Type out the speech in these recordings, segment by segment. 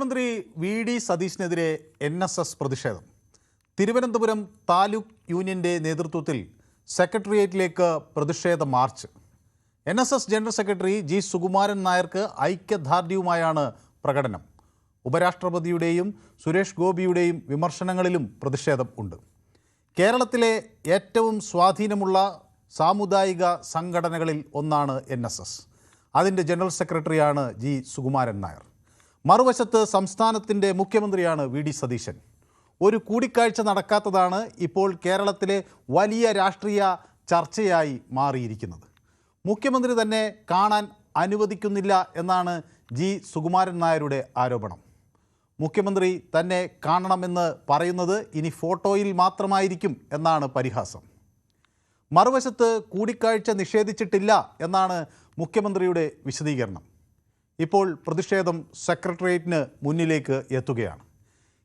മുഖ്യമന്ത്രി V D സതീശിനെതിരെ NSS പ്രതിഷേധം. തിരുവനന്തപുരം താലൂക്ക് യൂണിയന്റെ നേതൃത്വത്തിൽ സെക്രട്ടേറിയറ്റിലേക്ക് പ്രതിഷേധ march. NSS general secretary G Sukumaran നായർക്ക് ഐക്യദാർഢ്യവുമായാണ് പ്രകടനം. ഉപരാഷ്ട്രപതിയുടെയും സുരേഷ് ഗോപിയുടെയും വിമർശനങ്ങളിലും പ്രതിഷേധം ഉണ്ട്. കേരളത്തിലെ ഏറ്റവും സ്വാധീനമുള്ള സാമുദായിക സംഘടനകളിൽ ഒന്നാണ് NSS. അതിൻ്റെ ജനറൽ സെക്രട്ടറിയാണ് ജി സുകുമാരൻ നായർ. മറുവശത്ത് സംസ്ഥാനത്തിൻ്റെ മുഖ്യമന്ത്രിയാണ് വി ഡി സതീശൻ. ഒരു കൂടിക്കാഴ്ച നടക്കാത്തതാണ് ഇപ്പോൾ കേരളത്തിലെ വലിയ രാഷ്ട്രീയ ചർച്ചയായി മാറിയിരിക്കുന്നത്. മുഖ്യമന്ത്രി തന്നെ കാണാൻ അനുവദിക്കുന്നില്ല എന്നാണ് ജി സുകുമാരൻ നായരുടെ ആരോപണം. മുഖ്യമന്ത്രി തന്നെ കാണണമെന്ന് പറയുന്നത് ഇനി ഫോട്ടോയിൽ മാത്രമായിരിക്കും എന്നാണ് പരിഹാസം. മറുവശത്ത് കൂടിക്കാഴ്ച നിഷേധിച്ചിട്ടില്ല എന്നാണ് മുഖ്യമന്ത്രിയുടെ വിശദീകരണം. ഇപ്പോൾ പ്രതിഷേധം സെക്രട്ടേറിയറ്റിന് മുന്നിലേക്ക് എത്തുകയാണ്.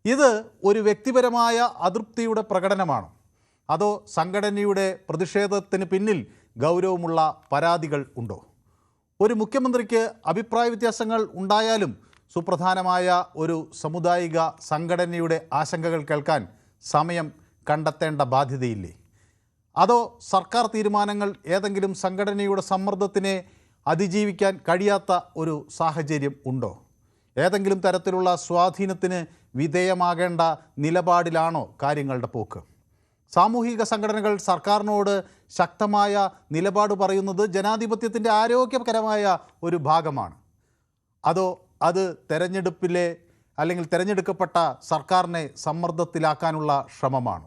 ഇത് ഒരു വ്യക്തിപരമായ അതൃപ്തിയുടെ പ്രകടനമാണോ, അതോ സംഘടനയുടെ പ്രതിഷേധത്തിന് പിന്നിൽ ഗൗരവമുള്ള പരാതികൾ ഉണ്ടോ? ഒരു മുഖ്യമന്ത്രിക്ക് അഭിപ്രായ വ്യത്യാസങ്ങൾ ഉണ്ടായാലും സുപ്രധാനമായ ഒരു സാമുദായിക സംഘടനയുടെ ആശങ്കകൾ കേൾക്കാൻ സമയം കണ്ടെത്തേണ്ട ബാധ്യതയില്ലേ? അതോ സർക്കാർ തീരുമാനങ്ങൾ ഏതെങ്കിലും സംഘടനയുടെ സമ്മർദ്ദത്തിനെ അതിജീവിക്കാൻ കഴിയാത്ത ഒരു സാഹചര്യം ഉണ്ടോ? ഏതെങ്കിലും തരത്തിലുള്ള സ്വാധീനത്തിന് വിധേയമാകേണ്ട നിലപാടിലാണോ കാര്യങ്ങളുടെ പോക്ക്? സാമൂഹിക സംഘടനകൾ സർക്കാരിനോട് ശക്തമായ നിലപാട് പറയുന്നത് ജനാധിപത്യത്തിൻ്റെ ആരോഗ്യകരമായ ഒരു ഭാഗമാണ്. അതോ അത് തെരഞ്ഞെടുപ്പിലെ അല്ലെങ്കിൽ തിരഞ്ഞെടുക്കപ്പെട്ട സർക്കാരിനെ സമ്മർദ്ദത്തിലാക്കാനുള്ള ശ്രമമാണ്?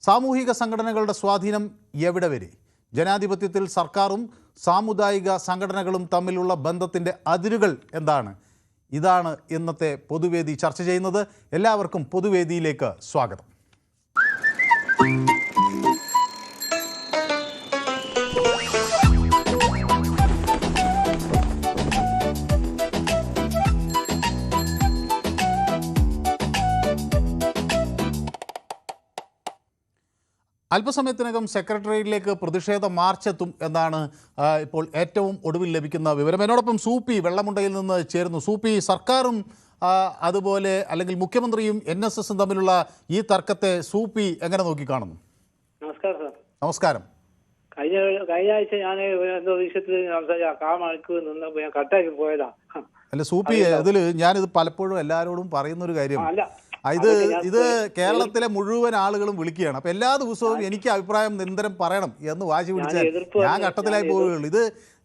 സാമൂഹിക സംഘടനകളുടെ സ്വാധീനം എവിടെ വരെ? ജനാധിപത്യത്തിൽ സർക്കാരും സാമുദായിക സംഘടനകളും തമ്മിലുള്ള ബന്ധത്തിൻ്റെ അതിരുകൾ എന്താണ്? ഇതാണ് ഇന്നത്തെ പൊതുവേദി ചർച്ച ചെയ്യുന്നത്. എല്ലാവർക്കും പൊതുവേദിയിലേക്ക് സ്വാഗതം. അല്പസമയത്തിനകം സെക്രട്ടേറിയറ്റിലേക്ക് പ്രതിഷേധ മാർച്ചെത്തും എന്നാണ് ഇപ്പോൾ ഏറ്റവും ഒടുവിൽ ലഭിക്കുന്ന വിവരം. എന്നോടൊപ്പം സൂപ്പി വെള്ളമുണ്ടയിൽ നിന്ന് ചേരുന്നു. സൂപ്പി, സർക്കാരും അതുപോലെ അല്ലെങ്കിൽ മുഖ്യമന്ത്രിയും NSSും തമ്മിലുള്ള ഈ തർക്കത്തെ സൂപ്പി എങ്ങനെ നോക്കിക്കാണുന്നു? നമസ്കാരം സാർ. നമസ്കാരം. കഴിഞ്ഞ ആഴ്ച ഞാൻ എന്തോ വിഷയത്തിൽ നിന്ന് ഞാൻ കട്ടാക്കി പോയതാ. അല്ല സൂപ്പി, ഞാനിത് പലപ്പോഴും എല്ലാവരോടും പറയുന്നൊരു കാര്യമാണ്. ഇത് കേരളത്തിലെ മുഴുവൻ ആളുകളും വിളിക്കുകയാണ്. അപ്പം എല്ലാ ദിവസവും എനിക്ക് അഭിപ്രായം നിരന്തരം പറയണം എന്ന് വാശി പിടിച്ചാൽ ഞാൻ ഘട്ടത്തിലായി പോവുകയുള്ളൂ. ഇത്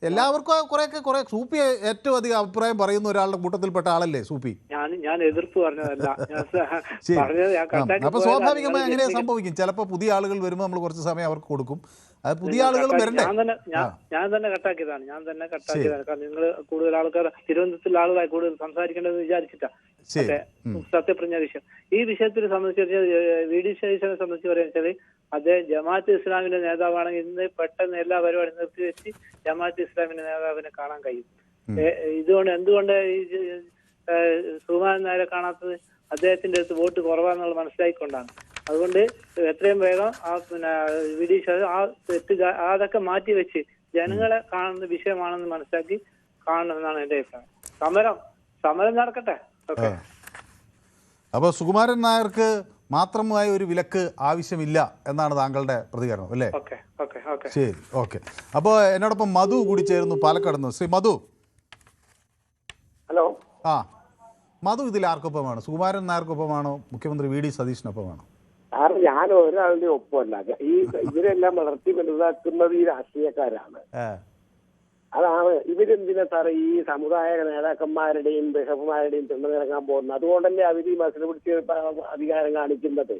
എല്ലാവർക്കും കുറെ സൂപ്പി ഏറ്റവും അധികം അഭിപ്രായം പറയുന്ന ഒരാളുടെ കൂട്ടത്തിൽപ്പെട്ട ആളല്ലേ സൂപ്പി? ഞാൻ എതിർപ്പ് പറഞ്ഞതല്ല. അപ്പൊ സ്വാഭാവികമായി അങ്ങനെ സംഭവിക്കും. ചിലപ്പോൾ പുതിയ ആളുകൾ വരുമ്പോൾ നമ്മൾ കുറച്ച് സമയം അവർക്ക് കൊടുക്കും. അത് പുതിയ ആളുകൾ വരണ്ടേ? ഞാൻ തന്നെ കട്ടാക്കിയതാണ്. കാരണം നിങ്ങൾ കൂടുതൽ ആൾക്കാർ തിരുവനന്തപുരത്തിലെ ആളുകളായി കൂടുതൽ സംസാരിക്കേണ്ടതെന്ന് വിചാരിച്ചിട്ടാ. സത്യപ്രജ്ഞ വിഷയം ഈ വിഷയത്തിൽ സംബന്ധിച്ച് വി ഡി സതീശനെ സംബന്ധിച്ച് പറയുക അദ്ദേഹം ജമാഅത്ത് ഇസ്ലാമിന്റെ നേതാവാണെങ്കിൽ ഇന്ന് പെട്ടെന്ന് എല്ലാ പരിപാടിയും നിർത്തിവെച്ച് ജമാഅത്ത് ഇസ്ലാമിന്റെ നേതാവിനെ കാണാൻ കഴിയും. എന്തുകൊണ്ട് ഈ സുകുമാരൻ നായരെ കാണാത്തത്? അദ്ദേഹത്തിന്റെ അടുത്ത് വോട്ട് കുറവാന്നുള്ള മനസ്സിലാക്കിക്കൊണ്ടാണ്. അതുകൊണ്ട് എത്രയും വേഗം വി ഡി ആ അതൊക്കെ മാറ്റി വെച്ച് ജനങ്ങളെ കാണുന്ന വിഷയമാണെന്ന് മനസ്സിലാക്കി കാണണമെന്നാണ് എന്റെ അഭിപ്രായം. സമരം നടക്കട്ടെ. അപ്പോൾ സുകുമാരൻ നായർക്ക് മാത്രമായ ഒരു വിലക്ക് ആവശ്യമില്ല എന്നാണ് താങ്കളുടെ പ്രതികരണം അല്ലേ? ശരി, ഓക്കെ. അപ്പോൾ എന്നോടൊപ്പം മധു കൂടി ചേരുന്നു പാലക്കാട് നിന്ന്. ശ്രീ മധു. ഹലോ. മധു, ഇതിൽ ആർക്കൊപ്പമാണ്? സുകുമാരൻ നായർക്കൊപ്പമാണോ മുഖ്യമന്ത്രി വി ഡി സതീശനൊപ്പമാണോ? കാരണം ഞാൻ ഒരാളുടെ ഒപ്പമല്ല. ഇവരെല്ലാം വളർത്തി വലുതാക്കുന്നത് ഈ രാഷ്ട്രീയക്കാരാണ്. അതാണ് ഇവരെന്തിനാ സാറേ ഈ സമുദായ നേതാക്കന്മാരുടെയും ബിഷപ്പുമാരുടെയും തിണ്ണനിറങ്ങാൻ പോകുന്നത്? അതുകൊണ്ടല്ലേ അവർ ഈ മസിൽ പിടിച്ച് അധികാരം കാണിക്കുന്നത്.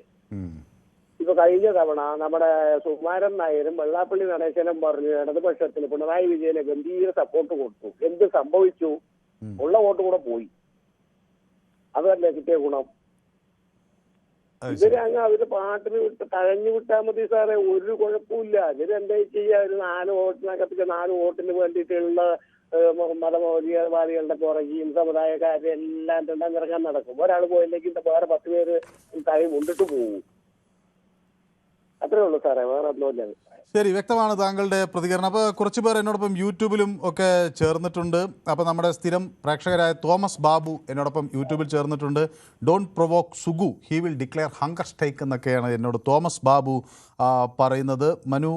ഇപ്പൊ കഴിഞ്ഞ തവണ നമ്മുടെ സുകുമാരൻ നായരും വെള്ളാപ്പള്ളി നടേശനും പറഞ്ഞു ഇടതുപക്ഷത്തിന് പിണറായി വിജയന് ഗംഭീര സപ്പോർട്ട് കൊടുത്തു. എന്ത് സംഭവിച്ചു? ഉള്ള വോട്ട് കൂടെ പോയി. അതല്ലേ കിട്ടിയ ഗുണം. അവര് പാട്ടിന് വിട്ട് തഴഞ്ഞു വിട്ടാൽ മതി സാറേ, ഒരു കുഴപ്പമില്ല. ഇവരെന്താ ചെയ്യാ? ഒരു 4 വോട്ടിനകത്ത് 4 വോട്ടിന് വേണ്ടിയിട്ടുള്ള മതമൗലികവാദികളുടെ പുറകെയും സമുദായക്കാരെ എല്ലാം തിണ്ണനിറങ്ങാൻ നടക്കും. ഒരാൾ പോയില്ലെങ്കിൽ വേറെ 10 പേര് താഴെ കൊണ്ടിട്ട് പോകും. അത്രേ ഉള്ളൂ സാറേ, വേറെ ഒന്നുമില്ല. ശരി, വ്യക്തമാണ് താങ്കളുടെ പ്രതികരണം. അപ്പോൾ കുറച്ച് പേർ എന്നോടൊപ്പം യൂട്യൂബിലും ഒക്കെ ചേർന്നിട്ടുണ്ട്. അപ്പോൾ നമ്മുടെ സ്ഥിരം പ്രേക്ഷകരായ തോമസ് ബാബു എന്നോടൊപ്പം യൂട്യൂബിൽ ചേർന്നിട്ടുണ്ട്. Don't provoke Sugu, he will declare hunger strike എന്നൊക്കെയാണ് എന്നോട് തോമസ് ബാബു പറയുന്നത്. മനു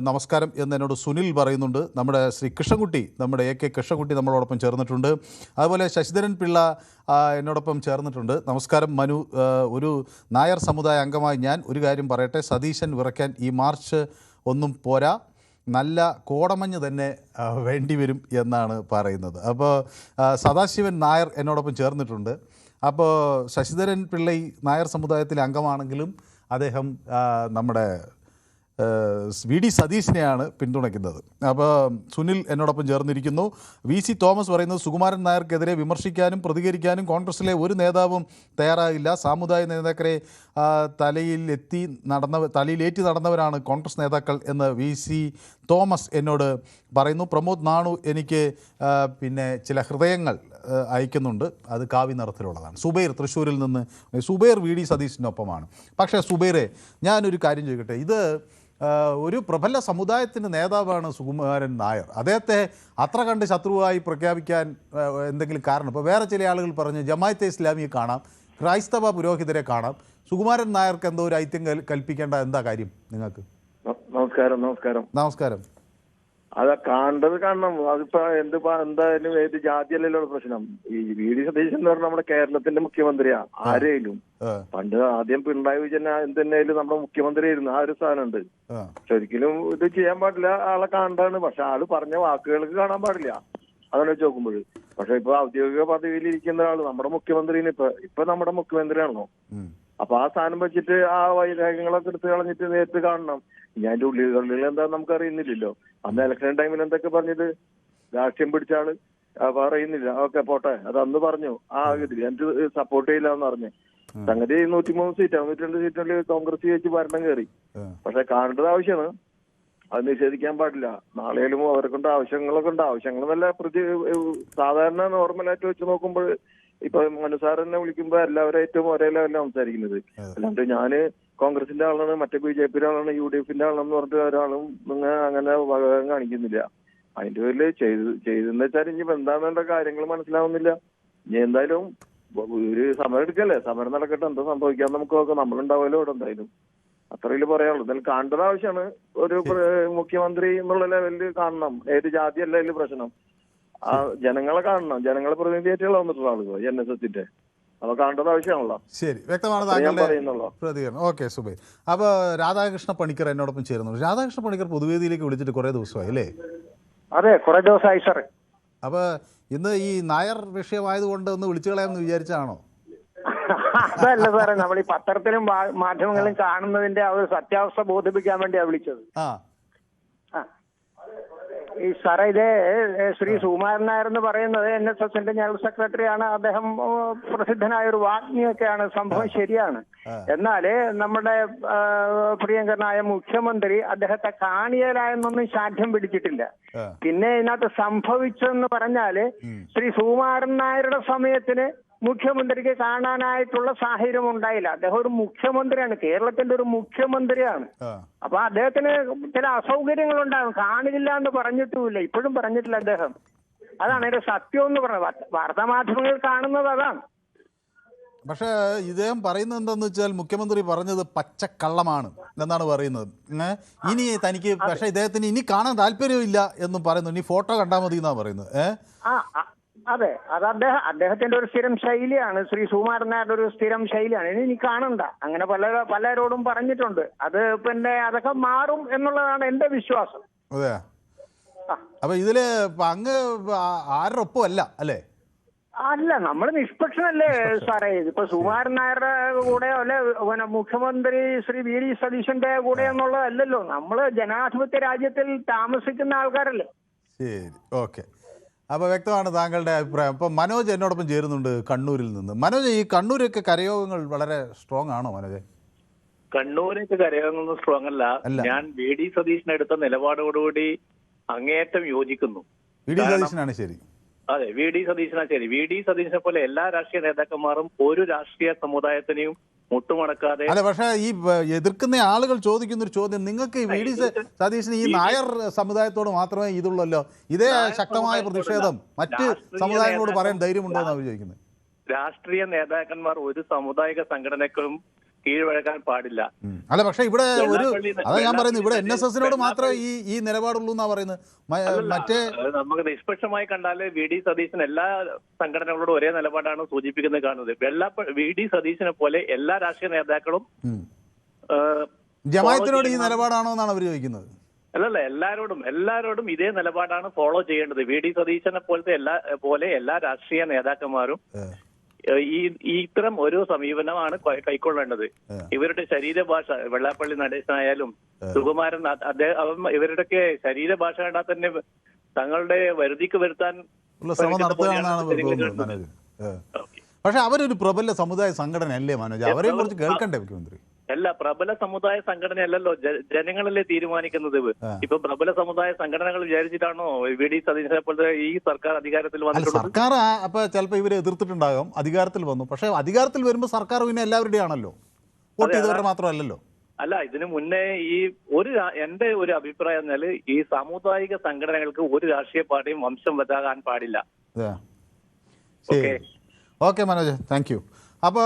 നമസ്കാരം എന്ന് എന്നോട് സുനിൽ പറയുന്നുണ്ട്. നമ്മുടെ ശ്രീ കൃഷ്ണൻകുട്ടി, നമ്മുടെ AK കൃഷ്ണൻകുട്ടി നമ്മളോടൊപ്പം ചേർന്നിട്ടുണ്ട്. അതുപോലെ ശശിധരൻ പിള്ള എന്നോടൊപ്പം ചേർന്നിട്ടുണ്ട്. നമസ്കാരം മനു. ഒരു നായർ സമുദായ അംഗമായി ഞാൻ ഒരു കാര്യം പറയട്ടെ, സതീശൻ വിറയ്ക്കാൻ ഈ മാർച്ച് ഒന്നും പോരാ, നല്ല കോടമഞ്ഞ് തന്നെ വേണ്ടി വരും എന്നാണ് പറയുന്നത്. അപ്പോൾ സദാശിവൻ നായർ എന്നോടൊപ്പം ചേർന്നിട്ടുണ്ട്. അപ്പോൾ ശശിധരൻ പിള്ള നായർ സമുദായത്തിലെ അംഗമാണെങ്കിലും അദ്ദേഹം നമ്മുടെ VD സതീശിനെയാണ് പിന്തുണയ്ക്കുന്നത്. അപ്പോൾ സുനിൽ എന്നോടൊപ്പം ചേർന്നിരിക്കുന്നു. VC തോമസ് പറയുന്നത് സുകുമാരൻ നായർക്കെതിരെ വിമർശിക്കാനും പ്രതികരിക്കാനും കോൺഗ്രസിലെ ഒരു നേതാവും തയ്യാറാകില്ല. സാമുദായിക നേതാക്കളെ തലയിലേറ്റി നടന്നവരാണ് കോൺഗ്രസ് നേതാക്കൾ എന്ന് VC തോമസ് എന്നോട് പറയുന്നു. പ്രമോദ് നാണു എനിക്ക് ചില ഹൃദയങ്ങൾ അയക്കുന്നുണ്ട്, അത് കാവ്യ നിറത്തിലുള്ളതാണ്. സുബൈർ തൃശ്ശൂരിൽ നിന്ന്, സുബൈർ VD സതീശിനൊപ്പമാണ്. പക്ഷേ സുബൈറെ, ഞാനൊരു കാര്യം ചോദിക്കട്ടെ, ഇത് ഒരു പ്രബല സമുദായത്തിൻ്റെ നേതാവാണ് സുകുമാരൻ നായർ. അദ്ദേഹത്തെ അത്ര കണ്ട് ശത്രുവായി പ്രഖ്യാപിക്കാൻ എന്തെങ്കിലും കാരണം? ഇപ്പോൾ വേറെ ചില ആളുകൾ പറഞ്ഞു ജമാഅത്തെ ഇസ്ലാമിയെ കാണാം, ക്രൈസ്തവ പുരോഹിതരെ കാണാം, സുകുമാരൻ നായർക്ക് എന്തോ ഒരു ഐത്യം കൽപ്പിക്കേണ്ട എന്താ കാര്യം നിങ്ങൾക്ക്? നമസ്കാരം. അത് കാണണം. അതിപ്പോ എന്തായാലും ഏത് ജാതിയല്ലല്ലോ പ്രശ്നം. ഈ VD സതീശൻ എന്ന് പറഞ്ഞാൽ നമ്മുടെ കേരളത്തിന്റെ മുഖ്യമന്ത്രിയാ. ആരെയും പണ്ട് ആദ്യം പിണറായി വിജയൻ എന്തെന്നായാലും നമ്മുടെ മുഖ്യമന്ത്രിയായിരുന്നു. ആ ഒരു സ്ഥാനമുണ്ട്. ഒരിക്കലും ഇത് ചെയ്യാൻ പാടില്ല. ആളെ കാണാണ്. പക്ഷെ ആള് പറഞ്ഞ വാക്കുകൾക്ക് കാണാൻ പാടില്ല. അതാണ് വെച്ച് നോക്കുമ്പോൾ. പക്ഷെ ഇപ്പൊ ഔദ്യോഗിക പദവിയിൽ ഇരിക്കുന്ന ആള് നമ്മുടെ മുഖ്യമന്ത്രിന് ഇപ്പൊ നമ്മുടെ മുഖ്യമന്ത്രിയാണല്ലോ. അപ്പൊ ആ സ്ഥാനം വെച്ചിട്ട് ആ വൈരാഗ്യങ്ങളൊക്കെ എടുത്ത് കളഞ്ഞിട്ട് നേരിട്ട് കാണണം. ഞാൻ അതിന്റെ ഉള്ളിൽ എന്താ നമുക്ക് അറിയുന്നില്ലല്ലോ. അന്ന് ഇലക്ഷൻ ടൈമിൽ എന്തൊക്കെ പറഞ്ഞത്, രാഷ്ട്രീയം പിടിച്ചാള് പറയുന്നില്ല. ഓക്കെ പോട്ടെ, അത് അന്ന് പറഞ്ഞു. എനിക്ക് സപ്പോർട്ട് ചെയ്യില്ല എന്ന് പറഞ്ഞു. സംഗതി 103 സീറ്റാണ്, 102 സീറ്റുകളിൽ കോൺഗ്രസ് ജയിച്ച് ഭരണം കയറി. പക്ഷെ കാണേണ്ടത് ആവശ്യമാണ്, അത് നിഷേധിക്കാൻ പാടില്ല. നാളെയും അവർക്കുണ്ട് ആവശ്യങ്ങളൊക്കെ ഉണ്ട്. ആവശ്യങ്ങളെന്നല്ല സാധാരണ നോർമലായിട്ട് വെച്ച് നോക്കുമ്പോൾ ഇപ്പൊ മനുസാറിനെ വിളിക്കുമ്പോ എല്ലാവരും ഏറ്റവും ഒരേ ലെവലിലാണ് സംസാരിക്കുന്നത്. അല്ലാണ്ട് ഞാന് കോൺഗ്രസിന്റെ ആളാണ്, മറ്റേ BJP ആളാണ്, UDF ആളാണെന്ന് പറഞ്ഞിട്ട് ഒരാളും അങ്ങനെ വകം കാണിക്കുന്നില്ല. അതിന്റെ പേരില് ചെയ്തെന്ന് വെച്ചാൽ ഇനി എന്താണെന്നുള്ള കാര്യങ്ങൾ മനസ്സിലാവുന്നില്ല. ഇനി എന്തായാലും ഒരു സമരം എടുക്കല്ലേ, സമരം നടക്കട്ടെ, എന്താ സംഭവിക്കാൻ നമുക്ക് നോക്കാം. നമ്മളുണ്ടാവുമല്ലോ ഇവിടെ എന്തായാലും. അത്രയില് പറയാനുള്ളൂ. എന്തായാലും കാണേണ്ടത് ആവശ്യമാണ്. ഒരു മുഖ്യമന്ത്രി എന്നുള്ള ലെവലിൽ കാണണം. ഏത് ജാതിയല്ല അതിൽ പ്രശ്നം. ആ ജനങ്ങളെ കാണണം. ജനങ്ങളെ പ്രതിനിധിയായിട്ടുള്ള വന്നിട്ടുള്ള ആളുകൾ NSSന്റെ അപ്പൊ കാണേണ്ടത് ആവശ്യമാണല്ലോ. ശരി, വ്യക്തമാണ് താങ്കളുടെ പ്രതികരണം. ഓക്കെ സുബൈർ. അപ്പോൾ രാധാകൃഷ്ണ പണിക്കർ എന്നോടൊപ്പം ചേരുന്നുണ്ട്. രാധാകൃഷ്ണ പണിക്കർ പൊതുവേദിയിലേക്ക് വിളിച്ചിട്ട് കുറേ ദിവസമായി അല്ലേ? അതെ, കുറെ ദിവസമായി സാർ. അപ്പോൾ ഇന്ന് ഈ നായർ വിഷയമായതുകൊണ്ട് ഒന്ന് വിളിച്ചു കളയാമെന്ന് വിചാരിച്ചാണോ? അതല്ല സാറേ, നമ്മൾ ഈ പത്രത്തിലും മാധ്യമങ്ങളിലും കാണുന്നതിന്റെ ആ ഒരു സത്യാവസ്ഥ ബോധിപ്പിക്കാൻ വേണ്ടിയാണ് വിളിച്ചത്. ഈ സാറേ, ഇത് ശ്രീ സുകുമാരൻ നായർ എന്ന് പറയുന്നത് NSSന്റെ ജനറൽ സെക്രട്ടറിയാണ്. അദ്ദേഹം പ്രസിദ്ധനായ ഒരു വാഗ്മിയൊക്കെയാണ്. സംഭവം ശരിയാണ്. എന്നാല് നമ്മുടെ പ്രിയങ്കരനായ മുഖ്യമന്ത്രി അദ്ദേഹത്തെ കാണിയലായെന്നൊന്നും ശാഠ്യം പിടിച്ചിട്ടില്ല. പിന്നെ ഇതിനകത്ത് സംഭവിച്ചെന്ന് പറഞ്ഞാല് ശ്രീ സുകുമാരൻ നായരുടെ സമയത്തിന് മുഖ്യമന്ത്രിക്ക് കാണാനായിട്ടുള്ള സാഹചര്യം ഉണ്ടായില്ല. അദ്ദേഹം ഒരു മുഖ്യമന്ത്രിയാണ്, കേരളത്തിന്റെ ഒരു മുഖ്യമന്ത്രിയാണ്. അപ്പൊ അദ്ദേഹത്തിന് ചില അസൗകര്യങ്ങൾ ഉണ്ടാകും. കാണില്ല എന്ന് പറഞ്ഞിട്ടുമില്ല, ഇപ്പോഴും പറഞ്ഞിട്ടില്ല അദ്ദേഹം. അതാണ് അതിന്റെ സത്യം എന്ന് പറഞ്ഞത്. വാർത്താമാധ്യമങ്ങൾ കാണുന്നത് അതാണ്. പക്ഷേ ഇദ്ദേഹം പറയുന്നത് എന്താന്ന് വെച്ചാൽ മുഖ്യമന്ത്രി പറഞ്ഞത് പച്ചക്കള്ളമാണ് എന്നാണ് പറയുന്നത്. ഇനി തനിക്ക് പക്ഷേ ഇദ്ദേഹത്തിന് ഇനി കാണാൻ താല്പര്യമില്ല എന്നും പറയുന്നു. ഇനി ഫോട്ടോ കണ്ടാൽ മതി എന്നാണ് പറയുന്നത്. അതെ, അത് അദ്ദേഹത്തിന്റെ ഒരു സ്ഥിരം ശൈലിയാണ്. ശ്രീ സുകുമാരൻ നായരുടെ ഒരു സ്ഥിരം ശൈലിയാണ്. ഇനി കാണണ്ട, അങ്ങനെ പലരോടും പറഞ്ഞിട്ടുണ്ട്. അത് പിന്നെ അതൊക്കെ മാറും എന്നുള്ളതാണ് എന്റെ വിശ്വാസം. അതെ. അപ്പൊ ഇതില് അങ്ങ് ആരുടെ ഒപ്പം അല്ല അല്ലേ? അല്ല, നമ്മൾ നിഷ്പക്ഷനല്ലേ സാറേ. ഇപ്പൊ സുകുമാരൻ നായരുടെ കൂടെ അല്ലെ പിന്നെ മുഖ്യമന്ത്രി ശ്രീ VD സതീശന്റെ കൂടെ എന്നുള്ളതല്ലല്ലോ. നമ്മള് ജനാധിപത്യ രാജ്യത്തിൽ താമസിക്കുന്ന ആൾക്കാരല്ലേ. ശരി, ഓക്കെ. അപ്പോൾ വ്യക്തമാണ് താങ്കളുടെ അഭിപ്രായം. അപ്പോൾ മനോജ് എന്നോടൊപ്പം ചേരുന്നുണ്ട് കണ്ണൂരിൽ നിന്ന്. മനോജ്, ഈ കണ്ണൂരൊക്കെ കരയോഗങ്ങൾ വളരെ സ്ട്രോങ് ആണോ മനോജ്? കണ്ണൂരൊക്കെ കരയോഗങ്ങൾ സ്ട്രോങ് അല്ല. ഞാൻ VD സതീശൻ എടുത്ത നിലപാടോടുകൂടി അങ്ങേയറ്റം യോജിക്കുന്നു. VD സതീശനാണ് ശരി. അതെ, വി ഡി സതീശനാ ശരി. വി ഡി സതീശനെ പോലെ എല്ലാ രാഷ്ട്രീയ നേതാക്കന്മാരും ഒരു രാഷ്ട്രീയ സമുദായത്തിനെയും മുട്ടുമടക്കാതെ. അല്ല, പക്ഷേ ഈ എതിർക്കുന്ന ആളുകൾ ചോദിക്കുന്ന ഒരു ചോദ്യം, നിങ്ങൾക്ക് വി ഡി സതീശന് ഈ നായർ സമുദായത്തോട് മാത്രമേ ഇതുള്ളല്ലോ, ഇതേ ശക്തമായ പ്രതിഷേധം മറ്റ് സമുദായങ്ങളോട് പറയാൻ ധൈര്യമുണ്ടോ എന്നാണ് ചോദിക്കുന്നത്. രാഷ്ട്രീയ നേതാക്കന്മാർ ഒരു സാമുദായിക സംഘടനകളും കീഴ്വഴക്കാൻ പാടില്ല. അല്ല, പക്ഷെ ഇവിടെ അതാ ഞാൻ പറയുന്നത്, ഇവിടെ NSSനോട് മാത്രമേ ഈ നിലപാടുള്ളൂ എന്നാ പറയുന്നത്. മറ്റേ നമുക്ക് നിഷ്പക്ഷമായി കണ്ടാല് വി ഡി സതീശൻ എല്ലാ സംഘടനകളോടും ഒരേ നിലപാടാണ് സൂചിപ്പിക്കുന്നത് കാണുന്നത്. വി ഡി സതീശനെ പോലെ എല്ലാ രാഷ്ട്രീയ നേതാക്കളും ജമാഅത്തിനോട് ഈ നിലപാടാണോ എന്നാണ് അവർ ചോദിക്കുന്നത്. അല്ലല്ല, എല്ലാരോടും ഇതേ നിലപാടാണ് ഫോളോ ചെയ്യേണ്ടത്. വി ഡി സതീശനെ പോലെ എല്ലാ രാഷ്ട്രീയ നേതാക്കന്മാരും ഇത്തരം ഒരു സമീപനമാണ് കൈക്കൊള്ളേണ്ടത്. ഇവരുടെ ശരീരഭാഷ, വെള്ളാപ്പള്ളി നടേശനായാലും സുകുമാരൻ, അദ്ദേഹം ഇവരുടെയൊക്കെ ശരീരഭാഷ കണ്ടാൽ തന്നെ തങ്ങളുടെ വരുതിക്ക് വരുത്താൻ ശ്രമം നടത്തുകയാണെന്നാണ് തോന്നുന്നത്. പക്ഷെ അവരൊരു പ്രബല സമുദായ സംഘടന അല്ലേ മനോജ്? അവരെ കുറിച്ച് കേൾക്കണ്ടേ മുഖ്യമന്ത്രി? അല്ല, പ്രബല സമുദായ സംഘടനയല്ലല്ലോ, ജനങ്ങളല്ലേ തീരുമാനിക്കുന്നത്. ഇപ്പൊ പ്രബല സമുദായ സംഘടനകൾ വിചാരിച്ചിട്ടാണോ വി ഡി സതീശനെ പോലത്തെ ഈ സർക്കാർ അധികാരത്തിൽ വന്നിട്ടുള്ളത്? സർക്കാർ അപ്പൊ ചിലപ്പോ ഇവരെ എതിർത്തിട്ടുണ്ടാകും, അധികാരത്തിൽ വന്നു. പക്ഷെ അധികാരത്തിൽ വരുമ്പോൾ സർക്കാർ പിന്നെ എല്ലാവരുടെയും ആണല്ലോ, വോട്ട് ചെയ്തവരുടെ മാത്രമല്ലല്ലോ. അല്ല, ഇതിനു മുന്നേ എന്റെ ഒരു അഭിപ്രായം എന്നാല് ഈ സാമുദായിക സംഘടനകൾക്ക് ഒരു രാഷ്ട്രീയ പാർട്ടിയും വംശം വരാൻ പാടില്ല. Okay Manoj, thank you. അപ്പോൾ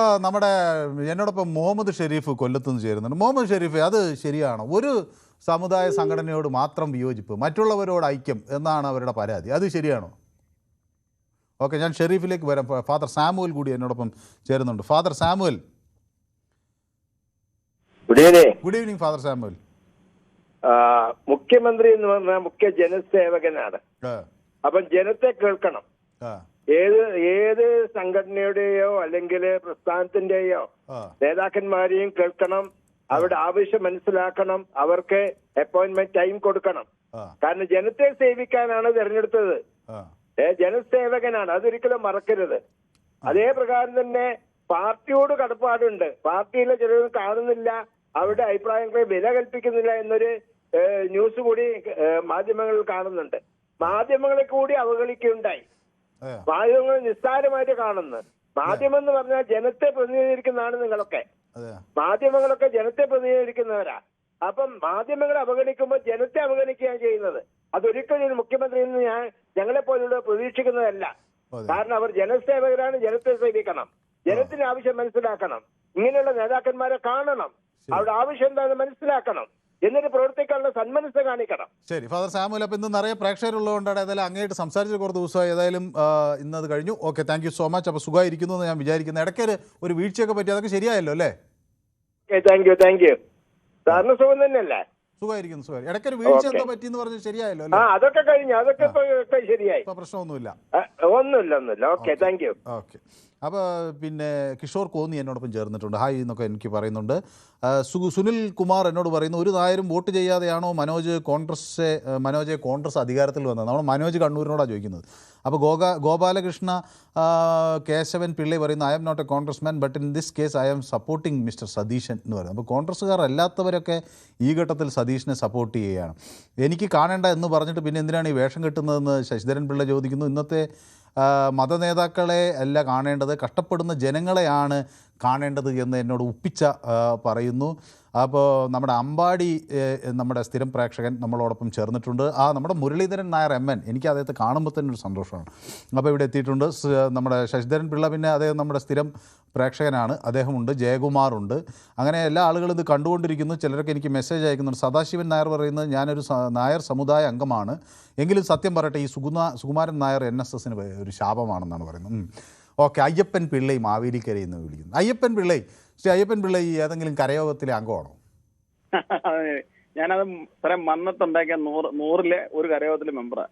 എന്നോടൊപ്പം മുഹമ്മദ് ഷെരീഫ് കൊല്ലത്തുനിന്ന് ചേരുന്നുണ്ട്. മുഹമ്മദ് ഷെരീഫ്, അത് ശരിയാണോ? ഒരു സമുദായ സംഘടനയോട് മാത്രം വിയോജിപ്പ്, മറ്റുള്ളവരോട് ഐക്യം എന്നാണ് അവരുടെ പരാതി. അത് ശരിയാണോ? ഓക്കെ, ഞാൻ ഷെരീഫിലേക്ക് വരാം. ഫാദർ സാമുവൽ കൂടി എന്നോടൊപ്പം ചേരുന്നുണ്ട്. Father Samuel. Good evening father Samuel. മുഖ്യമന്ത്രി എന്ന് പറഞ്ഞാൽ മുഖ്യ ജനസേവകനാണ്. അപ്പം ജനത്തെ കേൾക്കണം. ഏത് സംഘടനയുടെയോ അല്ലെങ്കിൽ പ്രസ്ഥാനത്തിന്റെയോ നേതാക്കന്മാരെയും കേൾക്കണം. അവരുടെ ആവശ്യം മനസ്സിലാക്കണം. അവർക്ക് അപ്പോയിന്റ്മെന്റ് ടൈം കൊടുക്കണം. കാരണം ജനത്തെ സേവിക്കാനാണ് തെരഞ്ഞെടുത്തത്. ജനസേവകനാണ്, അതൊരിക്കലും മറക്കരുത്. അതേ പ്രകാരം തന്നെ പാർട്ടിയോട് കടപ്പാടുണ്ട്. പാർട്ടിയിലെ ചിലർ കാണുന്നില്ല, അവരുടെ അഭിപ്രായങ്ങളെ വില കൽപ്പിക്കുന്നില്ല എന്നൊരു ന്യൂസ് കൂടി മാധ്യമങ്ങളിൽ കാണുന്നുണ്ട്. മാധ്യമങ്ങളെ കൂടി അവഗണിക്കുകയുണ്ടായി. മാധ്യമങ്ങൾ നിസ്സാരമായിട്ട് കാണുന്നു. മാധ്യമം എന്ന് പറഞ്ഞാൽ ജനത്തെ പ്രതിനിധീകരിക്കുന്നതാണ് നിങ്ങളൊക്കെ. മാധ്യമങ്ങളൊക്കെ ജനത്തെ പ്രതിനിധീകരിക്കുന്നവരാ. അപ്പം മാധ്യമങ്ങളെ അവഗണിക്കുമ്പോൾ ജനത്തെ അവഗണിക്കുകയാണ് ചെയ്യുന്നത്. അതൊരിക്കലും ഒരു മുഖ്യമന്ത്രിയിൽ നിന്ന് ഞങ്ങളെ പോലുള്ള പ്രതീക്ഷിക്കുന്നതല്ല. കാരണം അവർ ജനസേവകരാണ്. ജനത്തെ സേവിക്കണം, ജനത്തിന്റെ ആവശ്യം മനസ്സിലാക്കണം. ഇങ്ങനെയുള്ള നേതാക്കന്മാരെ കാണണം, അവരുടെ ആവശ്യം എന്താണെന്ന് മനസ്സിലാക്കണം, എന്നിട്ട് പ്രവർത്തിക്കാനുള്ള സന്മനസ് കാണിക്കണം. ശരി ഫാദർ സാമുവൽ, അപ്പം ഇന്ന് നിറയെ പ്രേക്ഷകരുള്ളതുകൊണ്ടാണ് ഏതായാലും അങ്ങേട്ട് സംസാരിച്ച് കുറച്ച് ദിവസമായി. ഏതായാലും ഇന്നത് കഴിഞ്ഞു. Okay, thank you so much. അപ്പോൾ സുഖമായിരിക്കുന്നു എന്ന് ഞാൻ വിചാരിക്കുന്നു. ഇടയ്ക്ക് ഒരു വീഴ്ചയൊക്കെ പറ്റി, അതൊക്കെ ശരിയായല്ലോ അല്ലേ? Thank you. സാറിന് സുഖം തന്നെയല്ലേ? സുഖമായിരിക്കുന്നു. ഇടയ്ക്കൊരു വീഴ്ച എന്തോ പറ്റി എന്ന് പറഞ്ഞ് ശരിയായല്ലോ? അതൊക്കെ കഴിഞ്ഞു, അതൊക്കെ ശരിയായി. പ്രശ്നമൊന്നുമില്ല. ഒന്നുമില്ല. Okay, thank you. ഓക്കെ. അപ്പോൾ പിന്നെ കിഷോർ കോന്നി എന്നോടൊപ്പം ചേർന്നിട്ടുണ്ട്. ഹായ് എന്നൊക്കെ എനിക്ക് പറയുന്നുണ്ട്. സുനിൽ കുമാർ എന്നോട് പറയുന്നു, ഒരു നായരും വോട്ട് ചെയ്യാതെയാണോ മനോജെ കോൺഗ്രസ് അധികാരത്തിൽ വന്നത്? നമ്മൾ മനോജ് കണ്ണൂരിനോടാണ് ചോദിക്കുന്നത്. അപ്പോൾ ഗോപാലകൃഷ്ണ കേശവൻ പിള്ളை പറയുന്നു, I'm not a Congress man but in this case I'm supporting mister Satheesan എന്ന് പറയുന്നത്. അപ്പോൾ കോൺഗ്രസ്സുകാർ അല്ലാത്തവരൊക്കെ ഈ ഘട്ടത്തിൽ സതീശനെ സപ്പോർട്ട് ചെയ്യുകയാണ്. എനിക്ക് കാണേണ്ട എന്ന് പറഞ്ഞിട്ട് പിന്നെ എന്തിനാണ് ഈ വേഷം കെട്ടുന്നതെന്ന് ശശിധരൻ പിള്ള ചോദിക്കുന്നു. ഇന്നത്തെ മതനേതാക്കളെ അല്ല കാണേണ്ടത്, കഷ്ടപ്പെടുന്ന ജനങ്ങളെയാണ് കാണേണ്ടത് എന്ന് എന്നോട് ഉപ്പിച്ച പറയുന്നു. അപ്പോൾ നമ്മുടെ അമ്പാടി നമ്മുടെ സ്ഥിരം പ്രേക്ഷകൻ നമ്മളോടൊപ്പം ചേർന്നിട്ടുണ്ട്. നമ്മുടെ മുരളീധരൻ നായർ MN, എനിക്ക് അദ്ദേഹത്തെ കാണുമ്പോൾ തന്നെ ഒരു സന്തോഷമാണ്. അപ്പോൾ ഇവിടെ എത്തിയിട്ടുണ്ട്. നമ്മുടെ ശശിധരൻ പിള്ള, പിന്നെ അദ്ദേഹം നമ്മുടെ സ്ഥിരം പ്രേക്ഷകനാണ്, അദ്ദേഹമുണ്ട്. ജയകുമാറുണ്ട്. അങ്ങനെ എല്ലാ ആളുകളും ഇത് കണ്ടുകൊണ്ടിരിക്കുന്നു. ചിലരൊക്കെ എനിക്ക് മെസ്സേജ് അയക്കുന്നുണ്ട്. സദാശിവൻ നായർ പറയുന്നത്, ഞാനൊരു നായർ സമുദായ അംഗമാണ്, എങ്കിലും സത്യം പറയട്ടെ ഈ സുകുമാരൻ നായർ NSSന് ഒരു ശാപമാണെന്നാണ് പറയുന്നത്. ഓക്കെ, അയ്യപ്പൻ പിള്ളൈ മാവേലിക്കരയിൽ നിന്ന് വിളിക്കുന്നു. അയ്യപ്പൻ പിള്ളൈ ഏതെങ്കിലും കരയോഗത്തിലെ അംഗമാണോ? ഞാനത് മന്നത്തുണ്ടാക്കിയ 100 ഒരു കരയോഗത്തിലെ മെമ്പറാണ്.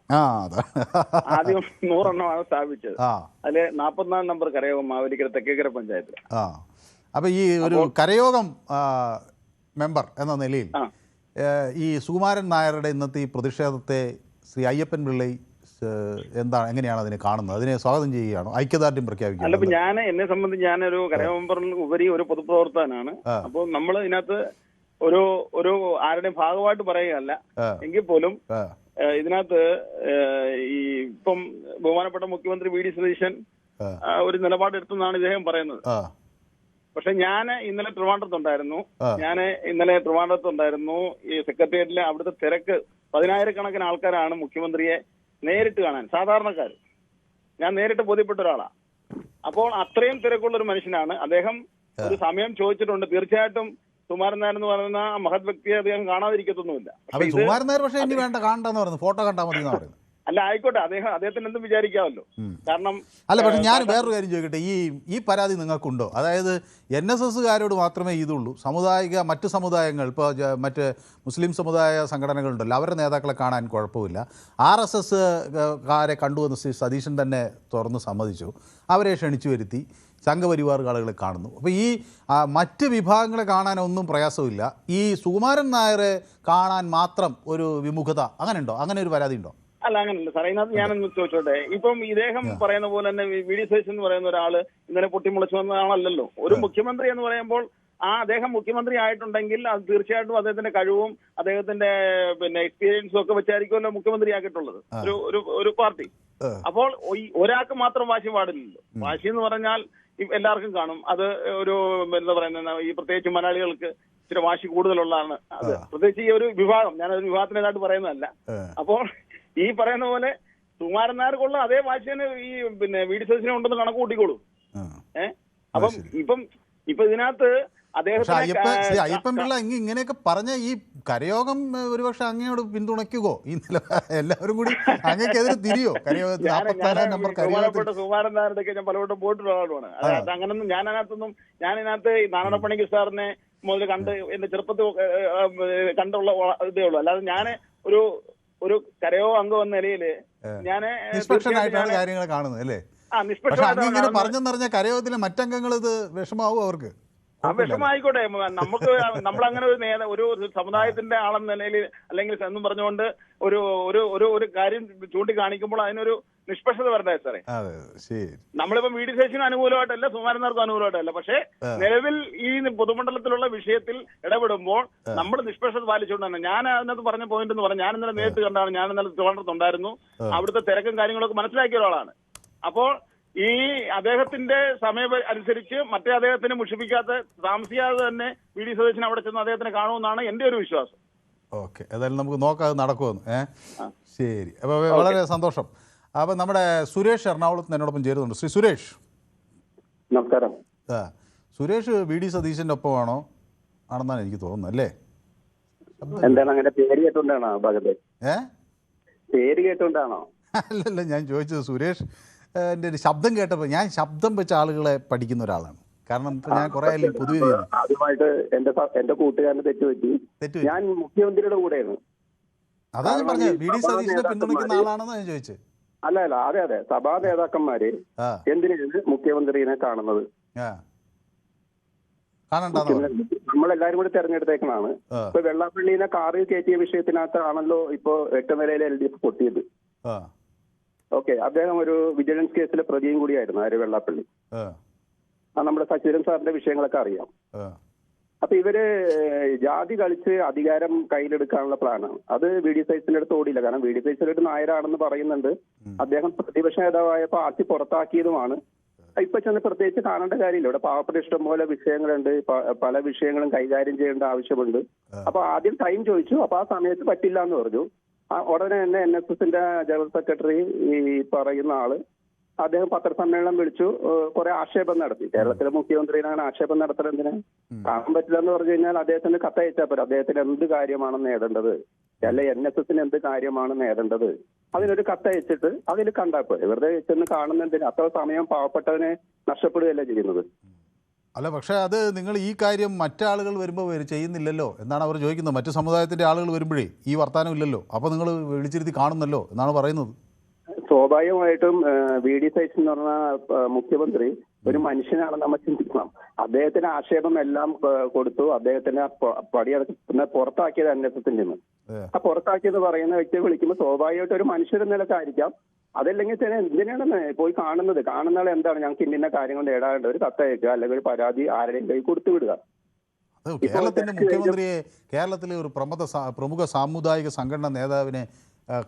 ആദ്യം 100 എണ്ണമാണ് സ്ഥാപിച്ചത്. അതില് 44 നമ്പർ കരയോഗം മാവേലിക്കര തെക്കേക്കര പഞ്ചായത്തിൽ. അപ്പൊ ഈ ഒരു കരയോഗം മെമ്പർ എന്ന നിലയിൽ ഈ സുകുമാരൻ നായരുടെ ഇന്നത്തെ ഈ പ്രതിഷേധത്തെ ശ്രീ അയ്യപ്പൻ പിള്ളൈ എങ്ങനെയാണ് അതിനെ കാണുന്നത്? അതിനെ സ്വാഗതം ചെയ്യുകയാണോ? ഐക്യദാർഢ്യം പ്രഖ്യാപിക്കുക? അല്ല, ഞാന് എന്നെ സംബന്ധിച്ച് ഞാനൊരു കരയോഗ മെമ്പറിന് ഉപരി ഒരു പൊതുപ്രവർത്തകനാണ്. അപ്പോൾ നമ്മൾ ഇതിനകത്ത് ഒരു ആരുടെയും ഭാഗമായിട്ട് പറയുകയല്ല, എങ്കിൽ പോലും ഇതിനകത്ത് ഈ ഇപ്പം ബഹുമാനപ്പെട്ട മുഖ്യമന്ത്രി വി ഡി സതീശൻ ഒരു നിലപാടെടുത്തെന്നാണ് ഇദ്ദേഹം പറയുന്നത്. പക്ഷെ ഞാൻ ഇന്നലെ ട്രിവാൻഡ്രത്തുണ്ടായിരുന്നു. ഈ സെക്രട്ടേറിയറ്റിലെ അവിടുത്തെ തിരക്ക് 10,000-കണക്കിന് ആൾക്കാരാണ് മുഖ്യമന്ത്രിയെ നേരിട്ട് കാണാൻ, സാധാരണക്കാർ. ഞാൻ നേരിട്ട് ബോധ്യപ്പെട്ട ഒരാളാണ്. അപ്പോൾ അത്രയും തിരക്കുള്ള ഒരു മനുഷ്യനാണ് അദ്ദേഹം. ഒരു സമയം ചോദിച്ചിട്ടുണ്ട്. തീർച്ചയായിട്ടും സുകുമാരൻ നായർ എന്ന് പറയുന്ന മഹത് വ്യക്തിയെ അദ്ദേഹം കാണാതിരിക്കത്തൊന്നുമില്ല. സുകുമാരൻ നായർ പക്ഷേ ഇനി വേണ്ട, കാണണ്ടെന്ന് പറയുന്നത്, ഫോട്ടോ കണ്ടാൽ മതി എന്ന് പറയുന്നത്. അല്ല, ആയിക്കോട്ടെ, അദ്ദേഹത്തിന് എന്തും വിചാരിക്കാമല്ലോ. കാരണം അല്ല, പക്ഷെ ഞാൻ വേറൊരു കാര്യം ചോദിക്കട്ടെ, ഈ പരാതി നിങ്ങൾക്കുണ്ടോ? അതായത് NSSകാരോട് മാത്രമേ ഇതുള്ളൂ, മറ്റ് സമുദായങ്ങൾ, ഇപ്പോൾ മറ്റ് മുസ്ലിം സമുദായ സംഘടനകളുണ്ടല്ലോ, അവരുടെ നേതാക്കളെ കാണാൻ കുഴപ്പമില്ല. RSSകാരെ കണ്ടുവന്ന് സതീശൻ തന്നെ തുറന്ന് സമ്മതിച്ചു, അവരെ ക്ഷണിച്ചു വരുത്തി സംഘപരിവാർ ആളുകളെ കാണുന്നു. അപ്പോൾ ഈ മറ്റ് വിഭാഗങ്ങളെ കാണാനൊന്നും പ്രയാസമില്ല, ഈ സുകുമാരൻ നായരെ കാണാൻ മാത്രം ഒരു വിമുഖത, അങ്ങനെ ഉണ്ടോ? അങ്ങനെ ഒരു പരാതി ഉണ്ടോ? അല്ല, അങ്ങനല്ല സാറേ. ഇതിനകത്ത് ഞാനൊന്ന് ചോദിച്ചോട്ടെ. ഇപ്പം ഇദ്ദേഹം പറയുന്ന പോലെ തന്നെ വി ഡി സതീശൻ എന്ന് പറയുന്ന ഒരാള് ഇന്നലെ പൊട്ടിമുളച്ചു വന്ന ആളല്ലല്ലോ. ഒരു മുഖ്യമന്ത്രി എന്ന് പറയുമ്പോൾ അദ്ദേഹം മുഖ്യമന്ത്രി ആയിട്ടുണ്ടെങ്കിൽ അത് തീർച്ചയായിട്ടും അദ്ദേഹത്തിന്റെ കഴിവും അദ്ദേഹത്തിന്റെ എക്സ്പീരിയൻസും ഒക്കെ വെച്ചായിരിക്കുമല്ലോ മുഖ്യമന്ത്രി ആക്കിയിട്ടുള്ളത് ഒരു പാർട്ടി. അപ്പോൾ ഒരാൾക്ക് മാത്രം വാശി പാടില്ലല്ലോ. വാശി എന്ന് പറഞ്ഞാൽ എല്ലാവർക്കും കാണും. അത് ഒരു എന്താ പറയുന്ന, ഈ പ്രത്യേകിച്ച് മലയാളികൾക്ക് ഇച്ചിരി വാശി കൂടുതലുള്ളതാണ് അത്. പ്രത്യേകിച്ച് ഈ ഒരു വിഭാഗം, ഞാനൊരു വിഭാഗത്തിനെതിരായിട്ട് പറയുന്നതല്ല. അപ്പോൾ ഈ പറയുന്ന പോലെ സുകുമാരൻ നായർക്കുള്ള അതേ വാശിന് ഈ വി ഡി സതീശന് ഉണ്ടെന്ന് കണക്ക് കൂട്ടിക്കോളൂ. അപ്പം ഇപ്പൊ ഇതിനകത്ത് അയ്യപ്പൻ പിള്ള ഇങ്ങനെയൊക്കെ പറഞ്ഞ ഈ കരയോഗം ഒരുപക്ഷെ അങ്ങയോട് പിന്തുണയ്ക്കുവോ? ഈ എല്ലാവരും കൂടി അങ്ങക്കെതിരെ തിരിയോ? സുകുമാരൻ നായരുടെ ഞാൻ പലവട്ടം പോയിട്ടുള്ള ആളുമാണ്. അങ്ങനൊന്നും ഞാനതിനകത്ത് ഈ നാരായണപ്പണിക്ക് സാറിനെ മുതൽ കണ്ട് എന്റെ ചെറുപ്പത്തിൽ കണ്ടുള്ള ഇതേ ഉള്ളൂ. അല്ലാതെ ഞാൻ ഒരു കരയോ അംഗം എന്ന നിലയില് ഞാൻ നിഷ്പക്ഷനായിട്ടാണ് കാര്യങ്ങൾ കാണുന്നത് അല്ലേ? അങ്ങനെ പറഞ്ഞെന്നറിഞ്ഞ കരയോഗത്തിലെ മറ്റംഗങ്ങൾ ഇത് വിഷമാവും അവർക്ക്. വിഷമായിക്കോട്ടെ, നമ്മളങ്ങനെ ഒരു സമുദായത്തിന്റെ ആളെന്ന നിലയിൽ അല്ലെങ്കിൽ എന്നും പറഞ്ഞുകൊണ്ട് ഒരു കാര്യം ചൂണ്ടിക്കാണിക്കുമ്പോൾ അതിനൊരു നിഷ്പക്ഷത വരണ്ടേ സാറേ? നമ്മളിപ്പം വി ഡി സതീശന് അനുകൂലമായിട്ടല്ല, സുകുമാരൻ നായർക്ക് അനുകൂലമായിട്ടല്ല. പക്ഷേ നിലവിൽ ഈ പൊതുമണ്ഡലത്തിലുള്ള വിഷയത്തിൽ ഇടപെടുമ്പോൾ നമ്മൾ നിഷ്പക്ഷത പാലിച്ചുകൊണ്ട് തന്നെ, ഞാൻ അതിനകത്ത് പറഞ്ഞ പോയിന്റ് എന്ന് പറഞ്ഞാൽ, ഞാൻ ഇന്നലെ നേരിട്ട് കണ്ടാണ്. ഞാൻ ഇന്നലെ ട്രിവാൻഡ്രത്തുണ്ടായിരുന്നു. അവിടുത്തെ തിരക്കും കാര്യങ്ങളൊക്കെ മനസ്സിലാക്കിയ ഒരാളാണ്. അപ്പോൾ ഈ അദ്ദേഹത്തിന്റെ സമയം അനുസരിച്ച് മറ്റേ അദ്ദേഹത്തിന് മുഷിപ്പിക്കാത്ത, താമസിയാതെ തന്നെ വി ഡി സതീശൻ അവിടെ ചെന്ന് അദ്ദേഹത്തിനെ കാണുമെന്നാണ് എന്റെ ഒരു വിശ്വാസം. ഓക്കെ, ഏതായാലും നമുക്ക് നോക്കാം നടക്കുമെന്ന്. ശരി, അപ്പോൾ വളരെ സന്തോഷം. അപ്പം നമ്മുടെ സുരേഷ് എറണാകുളത്ത് എന്നോടൊപ്പം ചേരുന്നുണ്ട്. ശ്രീ സുരേഷ്, നമസ്കാരം. സുരേഷ് വി ഡി സതീശന്റെ ഒപ്പമാണോ ആണെന്നാണ് എനിക്ക് തോന്നുന്നത് അല്ലേ? എന്താണ് അങ്ങനെ പേര് കേട്ടോണ്ടാണോ? പേര് കേട്ടോണ്ടാണോ? അല്ലല്ല, ഞാൻ ചോദിച്ചത് സുരേഷ് എൻ്റെ ഒരു ശബ്ദം കേട്ടപ്പോൾ, ഞാൻ ശബ്ദം വെച്ച ആളുകളെ പഠിക്കുന്ന ഒരാളാണ്. കാരണം ഇപ്പൊ ഞാൻ കുറെ പൊതുവെ ആദ്യമായിട്ട് എന്റെ കൂട്ടുകാരന് തെറ്റുപറ്റി. ഞാൻ മുഖ്യമന്ത്രിയുടെ കൂടെയാണ്. അതാ ഞാൻ പറഞ്ഞത്, വി ഡി സതീശനെ പിന്തുണയ്ക്കുന്ന ആളാണെന്ന് ഞാൻ ചോദിച്ചത്. അല്ല, അതെ, സഭാ നേതാക്കന്മാര് എന്തിനാണ് മുഖ്യമന്ത്രിനെ കാണുന്നത്? നമ്മളെല്ലാരും കൂടി തെരഞ്ഞെടുത്തേക്കണാണ്. ഇപ്പൊ വെള്ളാപ്പള്ളിനെ കാറിൽ കയറ്റിയ വിഷയത്തിനകത്താണല്ലോ ഇപ്പൊ 8 നിലയിലെ LDF പൊട്ടിയത്. ഓക്കെ, അദ്ദേഹം ഒരു വിജിലൻസ് കേസിലെ പ്രതിയും കൂടിയായിരുന്നു, ആര് വെള്ളാപ്പള്ളി. നമ്മുടെ സച്ചിരൻ സാറിന്റെ വിഷയങ്ങളൊക്കെ അറിയാം. അപ്പൊ ഇവര് ജാതി കളിച്ച് അധികാരം കയ്യിലെടുക്കാനുള്ള പ്ലാനാണ്. അത് വി ഡി സതീശന്റെ അടുത്ത് ഓടിയില്ല. കാരണം വി ഡി സതീശൻ നായരാണെന്ന് പറയുന്നുണ്ട്. അദ്ദേഹം പ്രതിപക്ഷ നേതാവായ പാർട്ടി പുറത്താക്കിയതുമാണ്. ഇപ്പൊ ചെന്ന് പ്രത്യേകിച്ച് കാണേണ്ട കാര്യമില്ല. ഇവിടെ പാവപ്പെട്ട ഇഷ്ടം പോലെ വിഷയങ്ങളുണ്ട്, പല വിഷയങ്ങളും കൈകാര്യം ചെയ്യേണ്ട ആവശ്യമുണ്ട്. അപ്പൊ ആദ്യം ടൈം ചോദിച്ചു. അപ്പൊ ആ സമയത്ത് പറ്റില്ല എന്ന് പറഞ്ഞു. ഉടനെ തന്നെ NSSന്റെ ജനറൽ സെക്രട്ടറി ഈ പറയുന്ന ആള് അദ്ദേഹം പത്രസമ്മേളനം വിളിച്ചു, കുറെ ആക്ഷേപം നടത്തി. കേരളത്തിലെ മുഖ്യമന്ത്രിയാണ് ആക്ഷേപം നടത്തൽ എന്തിനാ? കാണാൻ പറ്റില്ല എന്ന് പറഞ്ഞു കഴിഞ്ഞാൽ അദ്ദേഹത്തിന് കത്തയച്ചാൽ പോലും അദ്ദേഹത്തിന് എന്ത് കാര്യമാണ് നേടേണ്ടത്, അല്ലെ NSSന് എന്ത് കാര്യമാണ് നേടേണ്ടത്, അതിനൊരു കത്തയച്ചിട്ട് അതിൽ കണ്ടാൽ പോലെ. വെറുതെ ചെന്ന് കാണുന്നതിന് അത്ര സമയം പാവപ്പെട്ടവനെ നഷ്ടപ്പെടുകയല്ല ചെയ്യുന്നത്. അല്ല, പക്ഷേ അത് നിങ്ങൾ ഈ കാര്യം മറ്റാളുകൾ വരുമ്പോൾ ചെയ്യുന്നില്ലല്ലോ എന്നാണ് അവർ ചോദിക്കുന്നത്. മറ്റു സമുദായത്തിൻ്റെ ആളുകൾ വരുമ്പോഴേ ഈ വർത്താനം ഇല്ലല്ലോ, അപ്പോൾ നിങ്ങൾ വിളിച്ചിരുത്തി കാണുന്നല്ലോ എന്നാണ് പറയുന്നത്. സ്വാഭാവികമായിട്ടും വി ഡി സതീശൻ എന്ന് പറഞ്ഞ മുഖ്യമന്ത്രി ഒരു മനുഷ്യനാണെന്ന് നമ്മൾ ചിന്തിക്കണം. അദ്ദേഹത്തിന് ആക്ഷേപം എല്ലാം കൊടുത്തു. അദ്ദേഹത്തിന് പടിയെടുക്കുന്ന പുറത്താക്കിയത് NSSന്റെ നിന്ന്. ആ പുറത്താക്കിയത് പറയുന്ന വ്യക്തിയെ വിളിക്കുമ്പോൾ സ്വാഭാവികമായിട്ട് ഒരു മനുഷ്യരെന്ന നിലക്കായിരിക്കാം. അതല്ലെങ്കിൽ തന്നെ എന്തിനാണ് പോയി കാണുന്നത്? കാണുന്ന ആൾ എന്താണ്, ഞങ്ങൾക്ക് ഇന്ന കാര്യങ്ങൾ നേടാറുണ്ട്, ഒരു കത്തയക്കുക അല്ലെങ്കിൽ ഒരു പരാതി ആരുടെയും കൈ കൊടുത്തു വിടുക. കേരളത്തിന്റെ മുഖ്യമന്ത്രിയെ, കേരളത്തിലെ ഒരു പ്രമുഖ സാമുദായിക സംഘടന നേതാവിനെ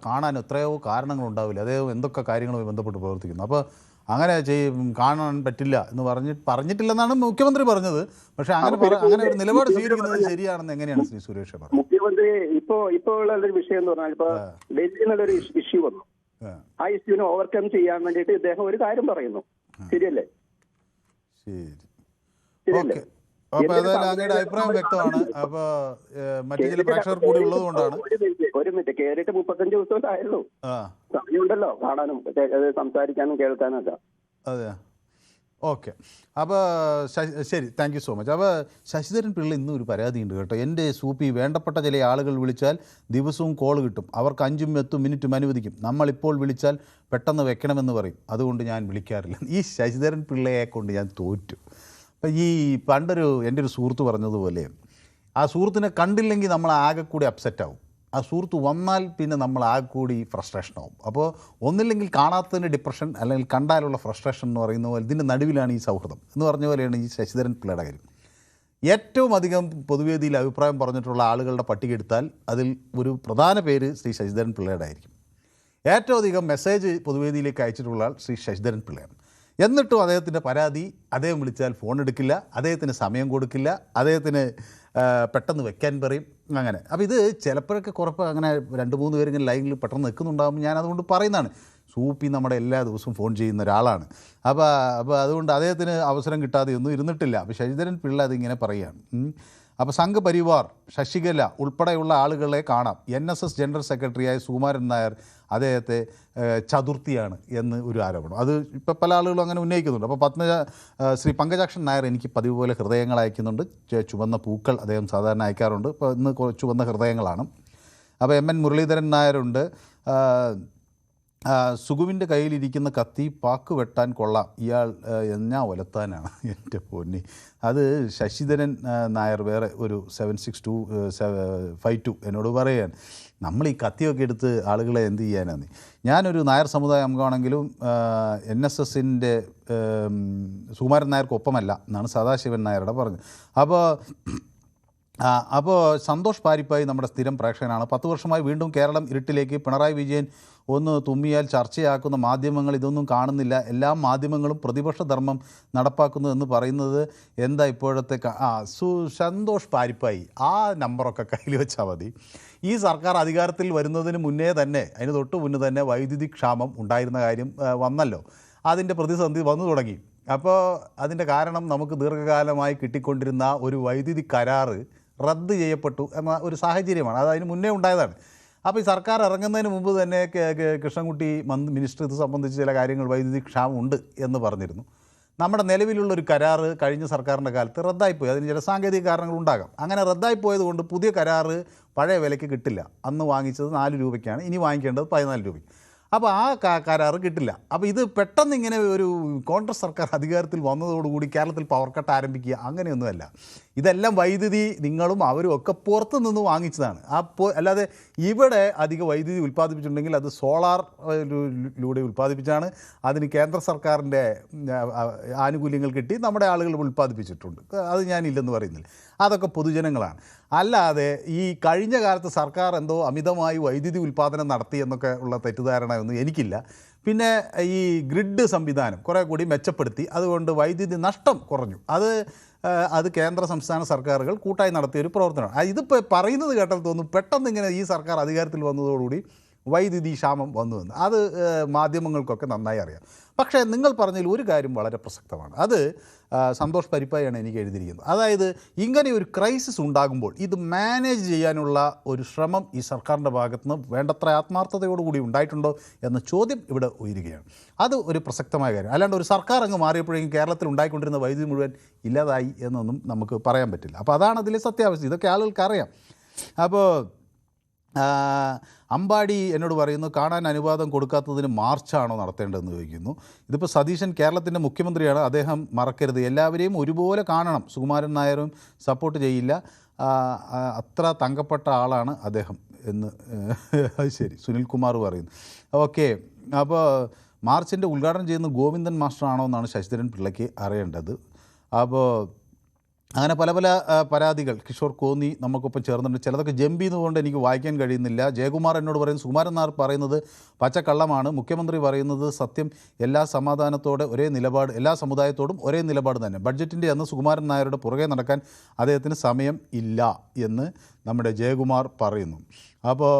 കാണാൻ എത്രയോ കാരണങ്ങളുണ്ടാവില്ല, അദ്ദേഹം എന്തൊക്കെ കാര്യങ്ങളുമായി ബന്ധപ്പെട്ട് പ്രവർത്തിക്കുന്നു. അപ്പോൾ അങ്ങനെ കാണാൻ പറ്റില്ല എന്ന് പറഞ്ഞിട്ടില്ലെന്നാണ് മുഖ്യമന്ത്രി പറഞ്ഞത്. പക്ഷേ അങ്ങനെ ഒരു നിലപാട് സ്വീകരിക്കുന്നത് ശരിയാണെന്ന് എങ്ങനെയാണ് ശ്രീ സുരേഷ് പറഞ്ഞത്? മുഖ്യമന്ത്രി ഇപ്പോൾ ഉള്ള ഒരു വിഷയം എന്ന് പറഞ്ഞാൽ ഇപ്പൊ ഡൽഹിയിൽ നിന്നുള്ളൊരു ഇഷ്യൂ വന്നു. ആ ഇഷ്യൂവിനെ ഓവർകം ചെയ്യാൻ വേണ്ടിയിട്ട് ഇദ്ദേഹം ഒരു കാര്യം പറയുന്നു. ശരിയല്ലേ? ഓക്കെ. അപ്പോൾ ഏതായാലും അങ്ങയുടെ അഭിപ്രായം വ്യക്തമാണ്. അപ്പോൾ മറ്റു ചില പ്രേക്ഷകർ കൂടി ഉള്ളത് കൊണ്ടാണ്. ഒരു മിനിറ്റ്, കേറിയിട്ട് 35 ദിവസമായുള്ളൂ. സമയമുണ്ടല്ലോ കാണാനും സംസാരിക്കാനും കേൾക്കാനും ഒക്കെ. അതെ, ഓക്കെ. അപ്പോൾ ശരി, താങ്ക് യു സോ മച്ച്. അപ്പോൾ ശശിധരൻ പിള്ള ഇന്നും ഒരു പരാതിയുണ്ട് കേട്ടോ. എൻ്റെ സൂപ്പി വേണ്ടപ്പെട്ട ചില ആളുകൾ വിളിച്ചാൽ ദിവസവും കോൾ കിട്ടും, അവർക്ക് 5 10 മിനിറ്റും അനുവദിക്കും. നമ്മളിപ്പോൾ വിളിച്ചാൽ പെട്ടെന്ന് വെക്കണമെന്ന് പറയും, അതുകൊണ്ട് ഞാൻ വിളിക്കാറില്ല. ഈ ശശിധരൻ പിള്ളയെ കൊണ്ട് ഞാൻ തോറ്റു. അപ്പം ഈ എൻ്റെ ഒരു സുഹൃത്ത് പറഞ്ഞതുപോലെ, ആ സുഹൃത്തിനെ കണ്ടില്ലെങ്കിൽ നമ്മൾ ആകെ കൂടി അപ്സെറ്റാവും. ആ സുഹൃത്ത് വന്നാൽ പിന്നെ നമ്മൾ ആകെ കൂടി ഫ്രസ്ട്രേഷനാവും. അപ്പോൾ ഒന്നില്ലെങ്കിൽ കാണാത്തതിന് ഡിപ്രഷൻ, അല്ലെങ്കിൽ കണ്ടാലുള്ള ഫ്രസ്ട്രേഷൻ എന്ന് പറയുന്ന പോലെ ഇതിൻ്റെ നടുവിലാണ് ഈ സൗഹൃദം എന്ന് പറഞ്ഞ പോലെയാണ് ഈ ശശിധരൻ പിള്ളയുടെ കാര്യം. ഏറ്റവും അധികം പൊതുവേദിയിൽ അഭിപ്രായം പറഞ്ഞിട്ടുള്ള ആളുകളുടെ പട്ടിക എടുത്താൽ അതിൽ ഒരു പ്രധാന പേര് ശ്രീ ശശിധരൻ പിള്ളയുടെ ആയിരിക്കും. ഏറ്റവും അധികം മെസ്സേജ് പൊതുവേദിയിലേക്ക് അയച്ചിട്ടുള്ള ആൾ ശ്രീ ശശിധരൻ പിള്ളയാണ്. എന്നിട്ടും അദ്ദേഹത്തിൻ്റെ പരാതി, അദ്ദേഹം വിളിച്ചാൽ ഫോൺ എടുക്കില്ല, അദ്ദേഹത്തിന് സമയം കൊടുക്കില്ല, അദ്ദേഹത്തിന് പെട്ടെന്ന് വെക്കാൻ പറയും, അങ്ങനെ. അപ്പോൾ ഇത് ചിലപ്പോഴൊക്കെ കുറപ്പ് അങ്ങനെ 2-3 പേരിങ്ങനെ ലൈനിൽ പെട്ടെന്ന് നിൽക്കുന്നുണ്ടാകുമ്പോൾ ഞാൻ അതുകൊണ്ട് പറയുന്നതാണ്. സൂപ്പി നമ്മുടെ എല്ലാ ദിവസവും ഫോൺ ചെയ്യുന്ന ഒരാളാണ്. അപ്പോൾ അതുകൊണ്ട് അദ്ദേഹത്തിന് അവസരം കിട്ടാതെ ഒന്നും ഇരുന്നിട്ടില്ല. അപ്പോൾ ശശിധരൻ പിള്ള അതിങ്ങനെ പറയുകയാണ്. അപ്പോൾ സംഘപരിവാർ ശശികല ഉൾപ്പെടെയുള്ള ആളുകളെ കാണാം. NSS ജനറൽ സെക്രട്ടറിയായ സുകുമാരൻ നായർ അദ്ദേഹത്തെ ചതുർത്ഥിയാണ് എന്ന് ഒരു ആരോപണം. അത് ഇപ്പോൾ പല ആളുകളും അങ്ങനെ ഉന്നയിക്കുന്നുണ്ട്. അപ്പോൾ ശ്രീ പങ്കജാക്ഷൻ നായർ എനിക്ക് പതിവ് പോലെ ഹൃദയങ്ങൾ അയക്കുന്നുണ്ട്. ചുവന്ന പൂക്കൾ അദ്ദേഹം സാധാരണ അയക്കാറുണ്ട്. ഇപ്പോൾ ഇന്ന് ചുവന്ന ഹൃദയങ്ങളാണ്. അപ്പോൾ MN മുരളീധരൻ നായരുണ്ട്. സുഗുവിൻ്റെ കയ്യിലിരിക്കുന്ന കത്തി പാക്ക് വെട്ടാൻ കൊള്ളാം, ഇയാൾ എന്നാ ഒലത്താനാണ്. എൻ്റെ പൊന്നി, അത് ശശിധരൻ നായർ വേറെ ഒരു 762552 എന്നോട് പറയാൻ, നമ്മൾ ഈ കത്തിയൊക്കെ എടുത്ത് ആളുകളെ എന്ത് ചെയ്യാനാണ്. ഞാനൊരു നായർ സമുദായ അംഗമാണെങ്കിലും NSSൻ്റെ സുകുമാരൻ നായർക്കൊപ്പമല്ല എന്നാണ് സദാശിവൻ നായരുടെ പറഞ്ഞത്. അപ്പോൾ സന്തോഷ് പാരിപ്പായി നമ്മുടെ സ്ഥിരം പ്രേക്ഷകനാണ്. 10 വർഷമായി വീണ്ടും കേരളം ഇരുട്ടിലേക്ക്. പിണറായി വിജയൻ ഒന്ന് തുമ്മിയാൽ ചർച്ചയാക്കുന്ന മാധ്യമങ്ങൾ ഇതൊന്നും കാണുന്നില്ല. എല്ലാ മാധ്യമങ്ങളും പ്രതിപക്ഷ ധർമ്മം നടപ്പാക്കുന്നു എന്ന് പറയുന്നത് എന്താ ഇപ്പോഴത്തെ? സന്തോഷ് പാരിപ്പായി, ആ നമ്പറൊക്കെ കയ്യിൽ വെച്ചാൽ മതി. ഈ സർക്കാർ അധികാരത്തിൽ വരുന്നതിന് മുന്നേ തന്നെ, അതിന് തൊട്ട് മുന്നേ തന്നെ വൈദ്യുതി ക്ഷാമം ഉണ്ടായിരുന്ന കാര്യം വന്നല്ലോ. അതിൻ്റെ പ്രതിസന്ധി വന്നു തുടങ്ങി. അപ്പോൾ അതിൻ്റെ കാരണം നമുക്ക് ദീർഘകാലമായി കിട്ടിക്കൊണ്ടിരുന്ന ഒരു വൈദ്യുതി കരാറ് റദ്ദ് ചെയ്യപ്പെട്ടു എന്ന ഒരു സാഹചര്യമാണ്. അത് അതിന് മുന്നേ ഉണ്ടായതാണ്. അപ്പോൾ ഈ സർക്കാർ ഇറങ്ങുന്നതിന് മുമ്പ് തന്നെ കൃഷ്ണൻകുട്ടി മിനിസ്റ്റർ ഇത് സംബന്ധിച്ച് ചില കാര്യങ്ങൾ വൈദ്യുതി ക്ഷാമം ഉണ്ട് എന്ന് പറഞ്ഞിരുന്നു. നമ്മുടെ നിലവിലുള്ളൊരു കരാറ് കഴിഞ്ഞ സർക്കാരിൻ്റെ കാലത്ത് റദ്ദായിപ്പോയി. അതിന് ചില സാങ്കേതിക കാരണങ്ങളുണ്ടാകാം. അങ്ങനെ റദ്ദായിപ്പോയത് കൊണ്ട് പുതിയ കരാറ് പഴയ വിലയ്ക്ക് കിട്ടില്ല. അന്ന് വാങ്ങിച്ചത് 4 രൂപയ്ക്കാണ്, ഇനി വാങ്ങിക്കേണ്ടത് 14 രൂപയ്ക്ക്. അപ്പോൾ ആ കരാറ് കിട്ടില്ല. അപ്പോൾ ഇത് പെട്ടെന്ന് ഇങ്ങനെ ഒരു കോൺഗ്രസ് സർക്കാർ അധികാരത്തിൽ വന്നതോടുകൂടി കേരളത്തിൽ പവർ കട്ട് ആരംഭിക്കുക അങ്ങനെയൊന്നുമല്ല. ഇതെല്ലാം വൈദ്യുതി നിങ്ങളും അവരും ഒക്കെ പുറത്തു നിന്ന് വാങ്ങിച്ചതാണ്. അല്ലാതെ ഇവിടെ അധിക വൈദ്യുതി ഉൽപ്പാദിപ്പിച്ചിട്ടുണ്ടെങ്കിൽ അത് സോളാറിലൂടെ ഉൽപ്പാദിപ്പിച്ചാണ്. അതിന് കേന്ദ്ര സർക്കാരിൻ്റെ ആനുകൂല്യങ്ങൾ കിട്ടി നമ്മുടെ ആളുകൾ ഉൽപ്പാദിപ്പിച്ചിട്ടുണ്ട്. അത് ഞാനില്ലെന്ന് പറയുന്നില്ല. അതൊക്കെ പൊതുജനങ്ങളാണ്. അല്ലാതെ ഈ കഴിഞ്ഞ കാലത്ത് സർക്കാർ എന്തോ അമിതമായി വൈദ്യുതി ഉൽപ്പാദനം നടത്തി എന്നൊക്കെ ഉള്ള തെറ്റിദ്ധാരണയൊന്നും എനിക്കില്ല. പിന്നെ ഈ ഗ്രിഡ് സംവിധാനം കുറേ കൂടി മെച്ചപ്പെടുത്തി, അതുകൊണ്ട് വൈദ്യുതി നഷ്ടം കുറഞ്ഞു. അത് കേന്ദ്ര സംസ്ഥാന സർക്കാരുകൾ കൂട്ടായി നടത്തിയൊരു പ്രവർത്തനമാണ്. ഇതിപ്പോൾ പറയുന്നത് കേട്ടാൽ തോന്നും പെട്ടെന്ന് ഇങ്ങനെ ഈ സർക്കാർ അധികാരത്തിൽ വന്നതോടുകൂടി വൈദ്യുതി ക്ഷാമം വന്നുവെന്ന്. അത് മാധ്യമങ്ങൾക്കൊക്കെ നന്നായി അറിയാം. പക്ഷേ നിങ്ങൾ പറഞ്ഞതിൽ ഒരു കാര്യം വളരെ പ്രസക്തമാണ്. അത് സന്തോഷ് പരിപ്പായാണ് എനിക്ക് എഴുതിയിരിക്കുന്നത്. അതായത് ഇങ്ങനെ ഒരു ക്രൈസിസ് ഉണ്ടാകുമ്പോൾ ഇത് മാനേജ് ചെയ്യാനുള്ള ഒരു ശ്രമം ഈ സർക്കാരിൻ്റെ ഭാഗത്തുനിന്ന് വേണ്ടത്ര ആത്മാർത്ഥതയോടുകൂടി ഉണ്ടായിട്ടുണ്ടോ എന്ന ചോദ്യം ഇവിടെ ഉയരുകയാണ്. അത് ഒരു പ്രസക്തമായ കാര്യം. അല്ലാണ്ട് ഒരു സർക്കാർ അങ്ങ് മാറിയപ്പോഴേക്കും കേരളത്തിൽ ഉണ്ടായിക്കൊണ്ടിരുന്ന വൈദ്യുതി മുഴുവൻ ഇല്ലാതായി എന്നൊന്നും നമുക്ക് പറയാൻ പറ്റില്ല. അപ്പോൾ അതാണ് അതിലെ സത്യാവസ്ഥ. ഇതൊക്കെ ആളുകൾക്ക് അറിയാം. അപ്പോൾ അമ്പാടി എന്നോട് പറയുന്നു, കാണാൻ അനുവാദം കൊടുക്കാത്തതിന് മാർച്ചാണോ നടത്തേണ്ടതെന്ന് ചോദിക്കുന്നു. ഇതിപ്പോൾ സതീശൻ കേരളത്തിൻ്റെ മുഖ്യമന്ത്രിയാണ്, അദ്ദേഹം മറക്കരുത്, എല്ലാവരെയും ഒരുപോലെ കാണണം. സുകുമാരൻ നായരും സപ്പോർട്ട് ചെയ്യില്ല, അത്ര തങ്കപ്പെട്ട ആളാണ് അദ്ദേഹം എന്ന്. അത് ശരി, സുനിൽകുമാർ പറയുന്നു. ഓക്കെ, അപ്പോൾ മാർച്ചിൻ്റെ ഉദ്ഘാടനം ചെയ്യുന്ന ഗോവിന്ദൻ മാസ്റ്റർ ആണോ എന്നാണ് ശശിധരൻ പിള്ളയ്ക്ക് അറിയേണ്ടത്. അപ്പോൾ അങ്ങനെ പല പല പരാതികൾ കിഷോർ കോന്നി നമുക്കൊപ്പം ചേർന്നിട്ടുണ്ട്. ചിലതൊക്കെ ജമ്പീന്നുകൊണ്ട് എനിക്ക് വായിക്കാൻ കഴിയുന്നില്ല. ജയകുമാർ എന്നോട് പറയുന്നത്, സുകുമാരൻ നായർ പറയുന്നത് പച്ചക്കള്ളമാണ്, മുഖ്യമന്ത്രി പറയുന്നത് സത്യം, എല്ലാ സമാധാനത്തോടെ ഒരേ നിലപാട്, എല്ലാ സമുദായത്തോടും ഒരേ നിലപാട് തന്നെ, ബഡ്ജറ്റിൻ്റെ അന്ന് സുകുമാരൻ നായരുടെ പുറകെ നടക്കാൻ അദ്ദേഹത്തിന് സമയം ഇല്ല എന്ന് നമ്മുടെ ജയകുമാർ പറയുന്നു. അപ്പോൾ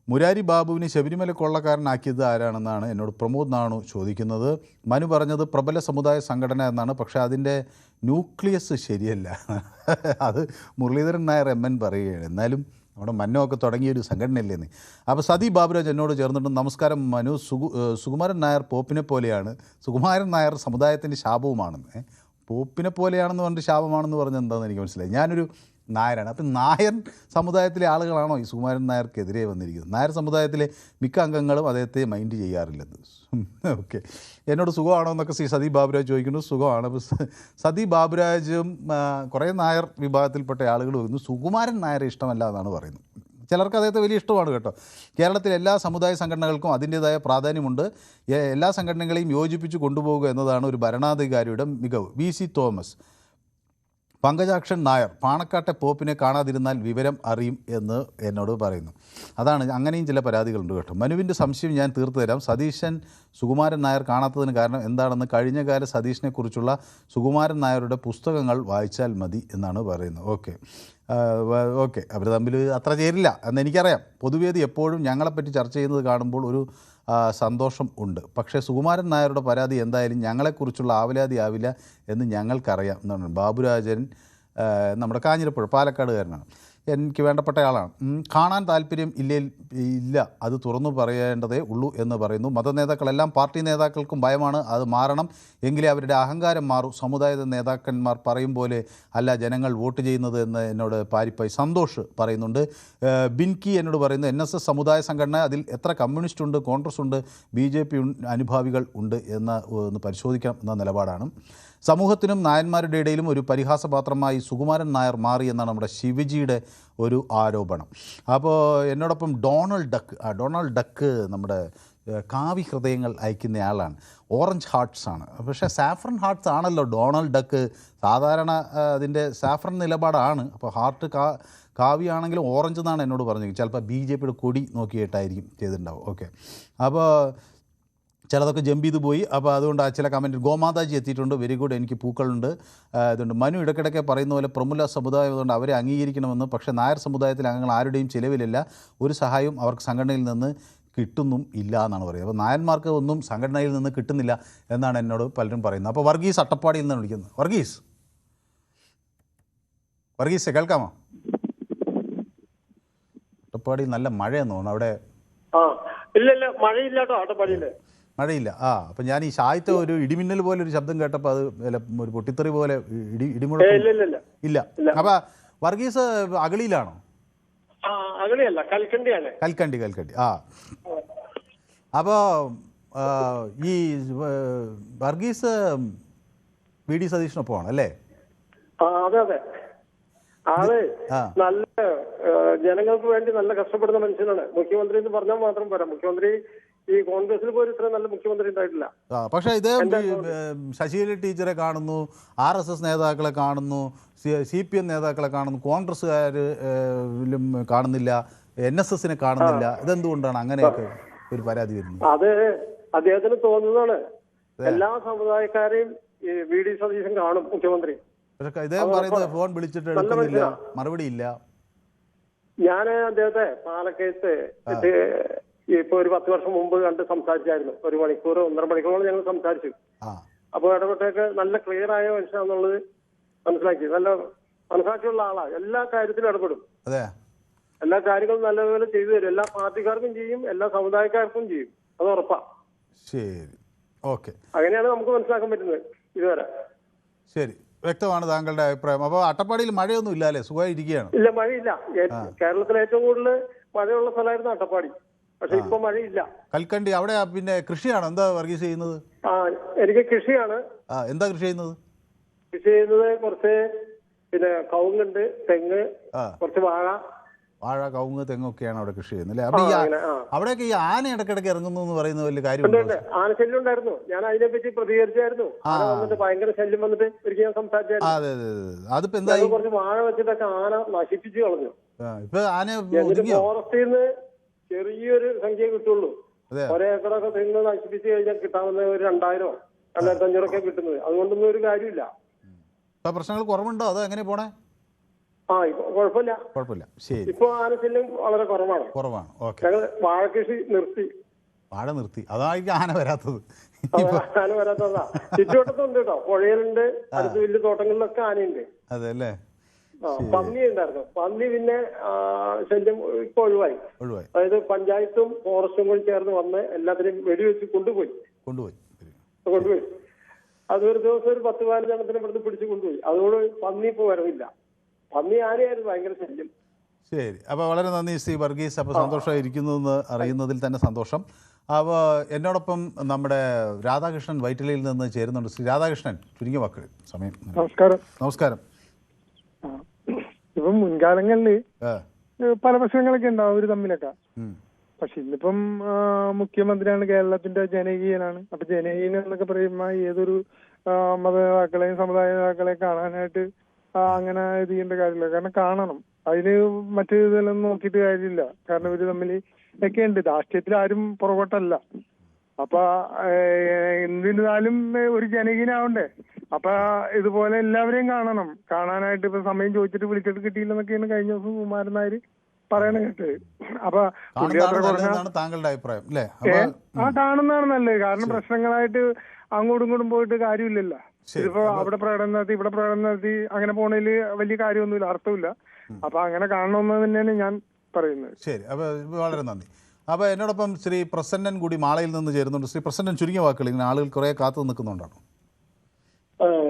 മുരാരി ബാബുവിനെ ശബരിമല കൊള്ളക്കാരനാക്കിയത് ആരാണെന്നാണ് എന്നോട് പ്രമോദ് നാണു ചോദിക്കുന്നത്. മനു പറഞ്ഞത് പ്രബല സമുദായ സംഘടന എന്നാണ്, പക്ഷേ അതിൻ്റെ ന്യൂക്ലിയസ് ശരിയല്ല. അത് മുരളീധരൻ നായർ MN പറയുകയാണ്. എന്നാലും നമ്മുടെ മന്നൊക്കെ തുടങ്ങിയൊരു സംഘടനയല്ലേന്ന്. അപ്പോൾ സതി ബാബുരാജ് എന്നോട് ചേർന്നിട്ട്, നമസ്കാരം മനു, സുകുമാരൻ നായർ പോപ്പിനെ പോലെയാണ്, സുകുമാരൻ നായർ സമുദായത്തിൻ്റെ ശാപവുമാണെന്ന്. പോപ്പിനെ പോലെയാണെന്ന് പറഞ്ഞിട്ട് ശാപമാണെന്ന് പറഞ്ഞത് എന്താണെന്ന് എനിക്ക് മനസ്സിലായി. ഞാനൊരു നായരാണ്. അപ്പം നായർ സമുദായത്തിലെ ആളുകളാണോ ഈ സുകുമാരൻ നായർക്കെതിരെ വന്നിരിക്കുന്നത്? നായർ സമുദായത്തിലെ മിക്ക അംഗങ്ങളും അദ്ദേഹത്തെ മൈൻഡ് ചെയ്യാറില്ലെന്ന്. ഓക്കെ, എന്നോട് സുഖമാണോ എന്നൊക്കെ സതി ബാബുരാജ് ചോദിക്കുന്നു. സുഖമാണ്. അപ്പോൾ സതി ബാബുരാജും കുറേ നായർ വിഭാഗത്തിൽപ്പെട്ട ആളുകൾ വരുന്നു സുകുമാരൻ നായരെ ഇഷ്ടമല്ല എന്നാണ് പറയുന്നത്. ചിലർക്ക് അദ്ദേഹത്തെ വലിയ ഇഷ്ടമാണ് കേട്ടോ. കേരളത്തിലെ എല്ലാ സമുദായ സംഘടനകൾക്കും അതിൻ്റേതായ പ്രാധാന്യമുണ്ട്. എല്ലാ സംഘടനകളെയും യോജിപ്പിച്ച് കൊണ്ടുപോകുക എന്നതാണ് ഒരു ഭരണാധികാരിയുടെ മികവ്. VC Thomas. പങ്കജാക്ഷൻ നായർ, പാണക്കാട്ടെ പോപ്പിനെ കാണാതിരുന്നാൽ വിവരം അറിയും എന്ന് എന്നോട് പറയുന്നു. അതാണ്, അങ്ങനെയും ചില പരാതികളുണ്ട് കേട്ടോ. മനുവിൻ്റെ സംശയം ഞാൻ തീർത്തു തരാം. സതീശൻ സുകുമാരൻ നായർ കാണാത്തതിന് കാരണം എന്താണെന്ന് കഴിഞ്ഞകാല സതീഷിനെക്കുറിച്ചുള്ള സുകുമാരൻ നായരുടെ പുസ്തകങ്ങൾ വായിച്ചാൽ മതി എന്നാണ് പറയുന്നത്. ഓക്കെ, അവർ തമ്മിൽ അത്ര ചേരില്ല എന്ന് എനിക്കറിയാം. പൊതുവേദി എപ്പോഴും ഞങ്ങളെപ്പറ്റി ചർച്ച ചെയ്യുന്നത് കാണുമ്പോൾ ഒരു സന്തോഷം ഉണ്ട്. പക്ഷേ സുകുമാരൻ നായരുടെ പരാതി എന്തായാലും ഞങ്ങളെക്കുറിച്ചുള്ള ആവലാതി ആവില്ല എന്ന് ഞങ്ങൾക്കറിയാം എന്നാണ് ബാബുരാജൻ, നമ്മുടെ കാഞ്ഞിരപ്പുഴ, പാലക്കാടുകാരനാണ്. എനിക്ക് വേണ്ടപ്പെട്ട ആളാണ്. കാണാൻ താല്പര്യം ഇല്ല, അത് തുറന്നു പറയേണ്ടതേ ഉള്ളൂ എന്ന് പറയുന്നു. മതനേതാക്കളെല്ലാം പാർട്ടി നേതാക്കൾക്കും ഭയമാണ്, അത് മാറണം, എങ്കിലേ അവരുടെ അഹങ്കാരം മാറൂ. സമുദായ നേതാക്കന്മാർ പറയും പോലെ അല്ല ജനങ്ങൾ വോട്ട് ചെയ്യുന്നത് എന്ന് എന്നോട് പാരിപ്പായി സന്തോഷ് പറയുന്നുണ്ട്. ബിൻകി എന്നോട് പറയുന്നു, NSS സമുദായ സംഘടന, അതിൽ എത്ര കമ്മ്യൂണിസ്റ്റ് ഉണ്ട്, കോൺഗ്രസ് ഉണ്ട്, BJP അനുഭാവികൾ ഉണ്ട് എന്ന് പരിശോധിക്കാം എന്ന നിലപാടാണ്. സമൂഹത്തിനും നായന്മാരുടെ ഇടയിലും ഒരു പരിഹാസപാത്രമായി സുകുമാരൻ നായർ മാറി എന്നാണ് നമ്മുടെ ശിവജിയുടെ ഒരു ആരോപണം. അപ്പോൾ എന്നോടൊപ്പം ഡൊണാൾഡ് ഡക്ക് നമ്മുടെ കാവ്യ ഹൃദയങ്ങൾ അയക്കുന്നയാളാണ്. ഓറഞ്ച് ഹാർട്ട്സ് ആണ്, പക്ഷേ സാഫ്രൻ ഹാർട്ട്സ് ആണല്ലോ ഡൊണാൾഡ് ഡക്ക്. സാധാരണ അതിൻ്റെ സാഫ്രൻ നിലപാടാണ്. അപ്പോൾ ഹാർട്ട് കാവ്യാണെങ്കിലും ഓറഞ്ച് എന്നാണ് എന്നോട് പറഞ്ഞത്. ചിലപ്പോൾ BJPയുടെ കൊടി നോക്കിയിട്ടായിരിക്കും ചെയ്തിട്ടുണ്ടാവും. ഓക്കെ, അപ്പോൾ ചിലതൊക്കെ ജമ്പ് ചെയ്ത് പോയി. അപ്പോൾ അതുകൊണ്ട് ചില കമൻറ്റ് ഗോമാതാജി എത്തിയിട്ടുണ്ട്, വെരി ഗുഡ്, എനിക്ക് പൂക്കളുണ്ട്. അതുകൊണ്ട് മനു ഇടയ്ക്കിടയ്ക്ക് പറയുന്ന പോലെ പ്രമുല്ല സമുദായം അതുകൊണ്ട് അവരെ അംഗീകരിക്കണമെന്ന്. പക്ഷേ നായർ സമുദായത്തിലെ അംഗങ്ങൾ ആരുടെയും ചിലവിലില്ല, ഒരു സഹായവും അവർക്ക് സംഘടനയിൽ നിന്ന് കിട്ടുന്നും ഇല്ല എന്നാണ് പറയുന്നത്. അപ്പോൾ നായന്മാർക്ക് ഒന്നും സംഘടനയിൽ നിന്ന് കിട്ടുന്നില്ല എന്നാണ് എന്നോട് പലരും പറയുന്നത്. അപ്പോൾ വർഗീസ് അട്ടപ്പാടിയിൽ നിന്നാണ് വിളിക്കുന്നത്. വർഗീസ് കേൾക്കാമോ? അട്ടപ്പാടിയിൽ നല്ല മഴയെന്ന് തോന്നുന്നു അവിടെ. ഇല്ല മഴയില്ലാട്ടോ അട്ടപ്പാടിയില്. മഴയില്ല. അപ്പം ഞാൻ ഈ ശായത്തെ ഒരു ഇടിമിന്നൽ പോലെ ഒരു ശബ്ദം കേട്ടപ്പോൾ അത് ഒരു പൊട്ടിത്തെറി പോലെ ഇടിമുഴക്കം ഇല്ല. അപ്പൊ വർഗീസ് അഗളിയിലാണോ? അഗളിയല്ല, കൽക്കണ്ടിയാണ്. കൽക്കണ്ടി. അപ്പോൾ ഈ വർഗീസ് VD സതീഷിനൊപ്പമാണ് അല്ലേ? അതെ. ആള് നല്ല ജനങ്ങൾക്ക് വേണ്ടി നല്ല കഷ്ടപ്പെടുന്ന മനുഷ്യനാണ്. മുഖ്യമന്ത്രി എന്ന് പറഞ്ഞാൽ മാത്രം പോരാ, മുഖ്യമന്ത്രി ഈ കോൺഗ്രസിൽ പോലും ഇത്ര നല്ല മുഖ്യമന്ത്രി ഉണ്ടായിട്ടില്ല. പക്ഷേ ഇത് ശശീല ടീച്ചറെ കാണുന്നു, RSS നേതാക്കളെ കാണുന്നു, CPM നേതാക്കളെ കാണുന്നു, കോൺഗ്രസ്സുകാരും കാണുന്നില്ല, NSSനെ കാണുന്നില്ല. ഇതെന്തുകൊണ്ടാണ് അങ്ങനെയൊക്കെ ഒരു പരാതി വരുന്നത്? അത് അദ്ദേഹത്തിന് തോന്നുന്നതാണ്. എല്ലാ സമുദായക്കാരെയും VD സതീശൻ കാണും മുഖ്യമന്ത്രി. ഇദ്ദേഹം പറയുന്നത് ഫോൺ വിളിച്ചിട്ട് എടുക്കുന്നില്ല, മറുപടി ഇല്ല. ഞാൻ അദ്ദേഹത്തെ പാലക്കയത്ത് ഇപ്പൊ ഒരു 10 വർഷം മുമ്പ് കണ്ട് സംസാരിച്ചായിരുന്നു. 1 മണിക്കൂർ 1.5 മണിക്കൂറോളം ഞങ്ങൾ സംസാരിച്ചു. അപ്പൊ ഇടപെട്ടൊക്കെ നല്ല ക്ലിയർ ആയ മനുഷ്യനാന്നുള്ളത് മനസ്സിലാക്കി. നല്ല മനസ്സാക്ഷിയുള്ള ആളാ, എല്ലാ കാര്യത്തിലും ഇടപെടും, എല്ലാ കാര്യങ്ങളും നല്ലതുപോലെ ചെയ്തു തരും. എല്ലാ പാർട്ടിക്കാർക്കും ചെയ്യും, എല്ലാ സമുദായക്കാർക്കും ചെയ്യും, അത് ഉറപ്പാ. ശരി, ഓക്കെ, അങ്ങനെയാണ് നമുക്ക് മനസ്സിലാക്കാൻ പറ്റുന്നത് ഇതുവരെ. ശരി, വ്യക്തമാണ് താങ്കളുടെ അഭിപ്രായം. അപ്പോൾ അട്ടപ്പാടിയിൽ മഴയൊന്നും ഇല്ല അല്ലേ? സുഖമായി ഇരിക്കുകയാണ്? ഇല്ല, മഴയില്ല. കേരളത്തിലെ ഏറ്റവും കൂടുതൽ മഴയുള്ള സ്ഥലമായിരുന്നു അട്ടപ്പാടി, പക്ഷെ ഇപ്പൊ മഴയില്ല. കൽക്കണ്ടി അവിടെ പിന്നെ കൃഷിയാണോ? എന്താ വർഗീസ് ചെയ്യുന്നത്? എനിക്ക് കൃഷിയാണ്. എന്താ കൃഷി ചെയ്യുന്നത്? കുറച്ച് പിന്നെ കവുങ്ങുണ്ട്, തെങ്ങ്, കുറച്ച് വാഴ, വാഴ, കവുങ്ങ്, തെങ്ങൊക്കെയാണ് അവിടെ കൃഷി ചെയ്യുന്നത് അല്ലേ? അപ്പോൾ അവിടെയൊക്കെ ഈ ആന ഇടയ്ക്കിടയ്ക്ക് ഇറങ്ങുന്നു എന്ന് പറയുന്ന വലിയ കാര്യമുണ്ട്. ആനശല്യം ഉണ്ടായിരുന്നു. ഞാൻ അതിനെപ്പറ്റി പ്രതികരിച്ചായിരുന്നു. ഭയങ്കര ശല്യം വന്നിട്ട് ഒരിക്കൽ ഞാൻ സംസാരിച്ചായിരുന്നു. അതെ അതെ അതെ. അതിപ്പോ എന്താ കുറച്ച് വാഴ വെച്ചിട്ടൊക്കെ ആന നശിപ്പിച്ചു കളഞ്ഞു. ഇപ്പൊ ആന ഫോറസ്റ്റിൽ നിന്ന് ചെറിയൊരു സംഖ്യ കിട്ടുള്ളൂ. ഒരേക്കറൊക്കെ തെങ്ങ് നശിപ്പിച്ചു കഴിഞ്ഞാൽ കിട്ടാവുന്ന ഒരു 2000 2500 കിട്ടുന്നത്. അതുകൊണ്ടൊന്നും ഒരു കാര്യമില്ല. ഇപ്പൊ പ്രശ്നങ്ങൾ കുറവുണ്ടോ അതോ എങ്ങനെ പോണേ? ഇപ്പൊ കുഴപ്പമില്ല. ശരി. ഇപ്പൊ ആനശല്യം വളരെ കുറവാണ്. ഓക്കെ. ഞങ്ങൾ വാഴ കൃഷി നിർത്തി. വാഴ നിർത്തി, അതായിരിക്കും ആന വരാത്തത്. ആന വരാത്തതാ. ചുറ്റുവട്ടത്തുണ്ട് കേട്ടോ, പുഴയിലുണ്ട്, അടുത്ത വലിയ തോട്ടങ്ങളിലൊക്കെ ആനയുണ്ട്. അതെ അല്ലേ? പന്നി ഉണ്ടായിരുന്നു. പന്നി പിന്നെ ശല്യം ഇപ്പൊ ഒഴിവായി. അതായത് പഞ്ചായത്തും ഫോറസ്റ്റും കൂടി ചേർന്ന് വന്ന് എല്ലാത്തിനും വെടിവെച്ച് കൊണ്ടുപോയി. അതൊരു ദിവസം ഒരു 10-15 എണ്ണത്തിനെ ഇവിടുന്ന് പിടിച്ചു കൊണ്ടുപോയി. അതുകൊണ്ട് പന്നി ഇപ്പൊ വരവില്ല. പന്നി ആനയായിരുന്നു ഭയങ്കര ശല്യം. ശരി. അപ്പോൾ വളരെ നന്ദി ശ്രീ വർഗീസ്. അപ്പോൾ സന്തോഷമായിരിക്കുന്നു എന്ന് അറിയുന്നതിൽ തന്നെ സന്തോഷം. അപ്പോൾ എന്നോടൊപ്പം നമ്മുടെ രാധാകൃഷ്ണൻ വൈറ്റിലയിൽ നിന്ന് ചേരുന്നുണ്ട്. ശ്രീ രാധാകൃഷ്ണൻ, ചുരുങ്ങിയ വാക്കുകൾ സമയം. നമസ്കാരം. ഇപ്പം മുൻകാലങ്ങളിൽ പല പ്രശ്നങ്ങളൊക്കെ ഉണ്ടാവും അവർ തമ്മിലൊക്കെ. പക്ഷെ ഇന്നിപ്പം മുഖ്യമന്ത്രിയാണ്, കേരളത്തിന്റെ ജനകീയനാണ്. അപ്പൊ ജനകീയൻ എന്നൊക്കെ പറയുമ്പോൾ ഏതൊരു മത നേതാക്കളെയും സമുദായ നേതാക്കളെയും കാണാനായിട്ട് അങ്ങനെ ഇത് ചെയ്യേണ്ട കാര്യമില്ല. കാരണം കാണണം, അതിന് മറ്റു ഇതെല്ലാം നോക്കിയിട്ട് കാര്യമില്ല. കാരണം ഇവര് തമ്മിൽ ഒക്കെ ഉണ്ട്. രാഷ്ട്രീയത്തിൽ ആരും പുറകോട്ടല്ല. അപ്പൊ എന്തിനാലും ഒരു ജനകീയനാവണ്ടേ? അപ്പൊ ഇതുപോലെ എല്ലാവരെയും കാണാനായിട്ട് ഇപ്പൊ സമയം ചോദിച്ചിട്ട് വിളിച്ചിട്ട് കിട്ടിയില്ലെന്നൊക്കെയാണ് കഴിഞ്ഞ ദിവസം സുകുമാരൻ നായർ പറയണ കേട്ടത്. അപ്പൊ താങ്കളുടെ അഭിപ്രായം അല്ലേ? കാണുന്നതാണ് നല്ലത്. കാരണം പ്രശ്നങ്ങളായിട്ട് അങ്ങോട്ടും ഇങ്ങോട്ടും പോയിട്ട് കാര്യമില്ലല്ലോ. ഇതിപ്പോ അവിടെ പ്രകടനം നടത്തി ഇവിടെ പ്രകടനം നടത്തി അങ്ങനെ പോണേല് വലിയ കാര്യമൊന്നുമില്ല, അർത്ഥമില്ല. അപ്പൊ അങ്ങനെ കാണണമെന്ന് തന്നെയാണ് ഞാൻ പറയുന്നത്. ശരി. അപ്പൊ വളരെ നന്ദി. അപ്പോൾ എന്നോടൊപ്പം ശ്രീ പ്രസന്നൻ കൂടി മാളയിൽ നിന്ന് ചേരുന്നുണ്ട്. ശ്രീ പ്രസന്നൻ, ചുരുങ്ങിയ വാക്കുകൾ, ഇങ്ങനെ ആളുകൾ കുറേ കാത്തു നിൽക്കുന്നുണ്ടാണോ?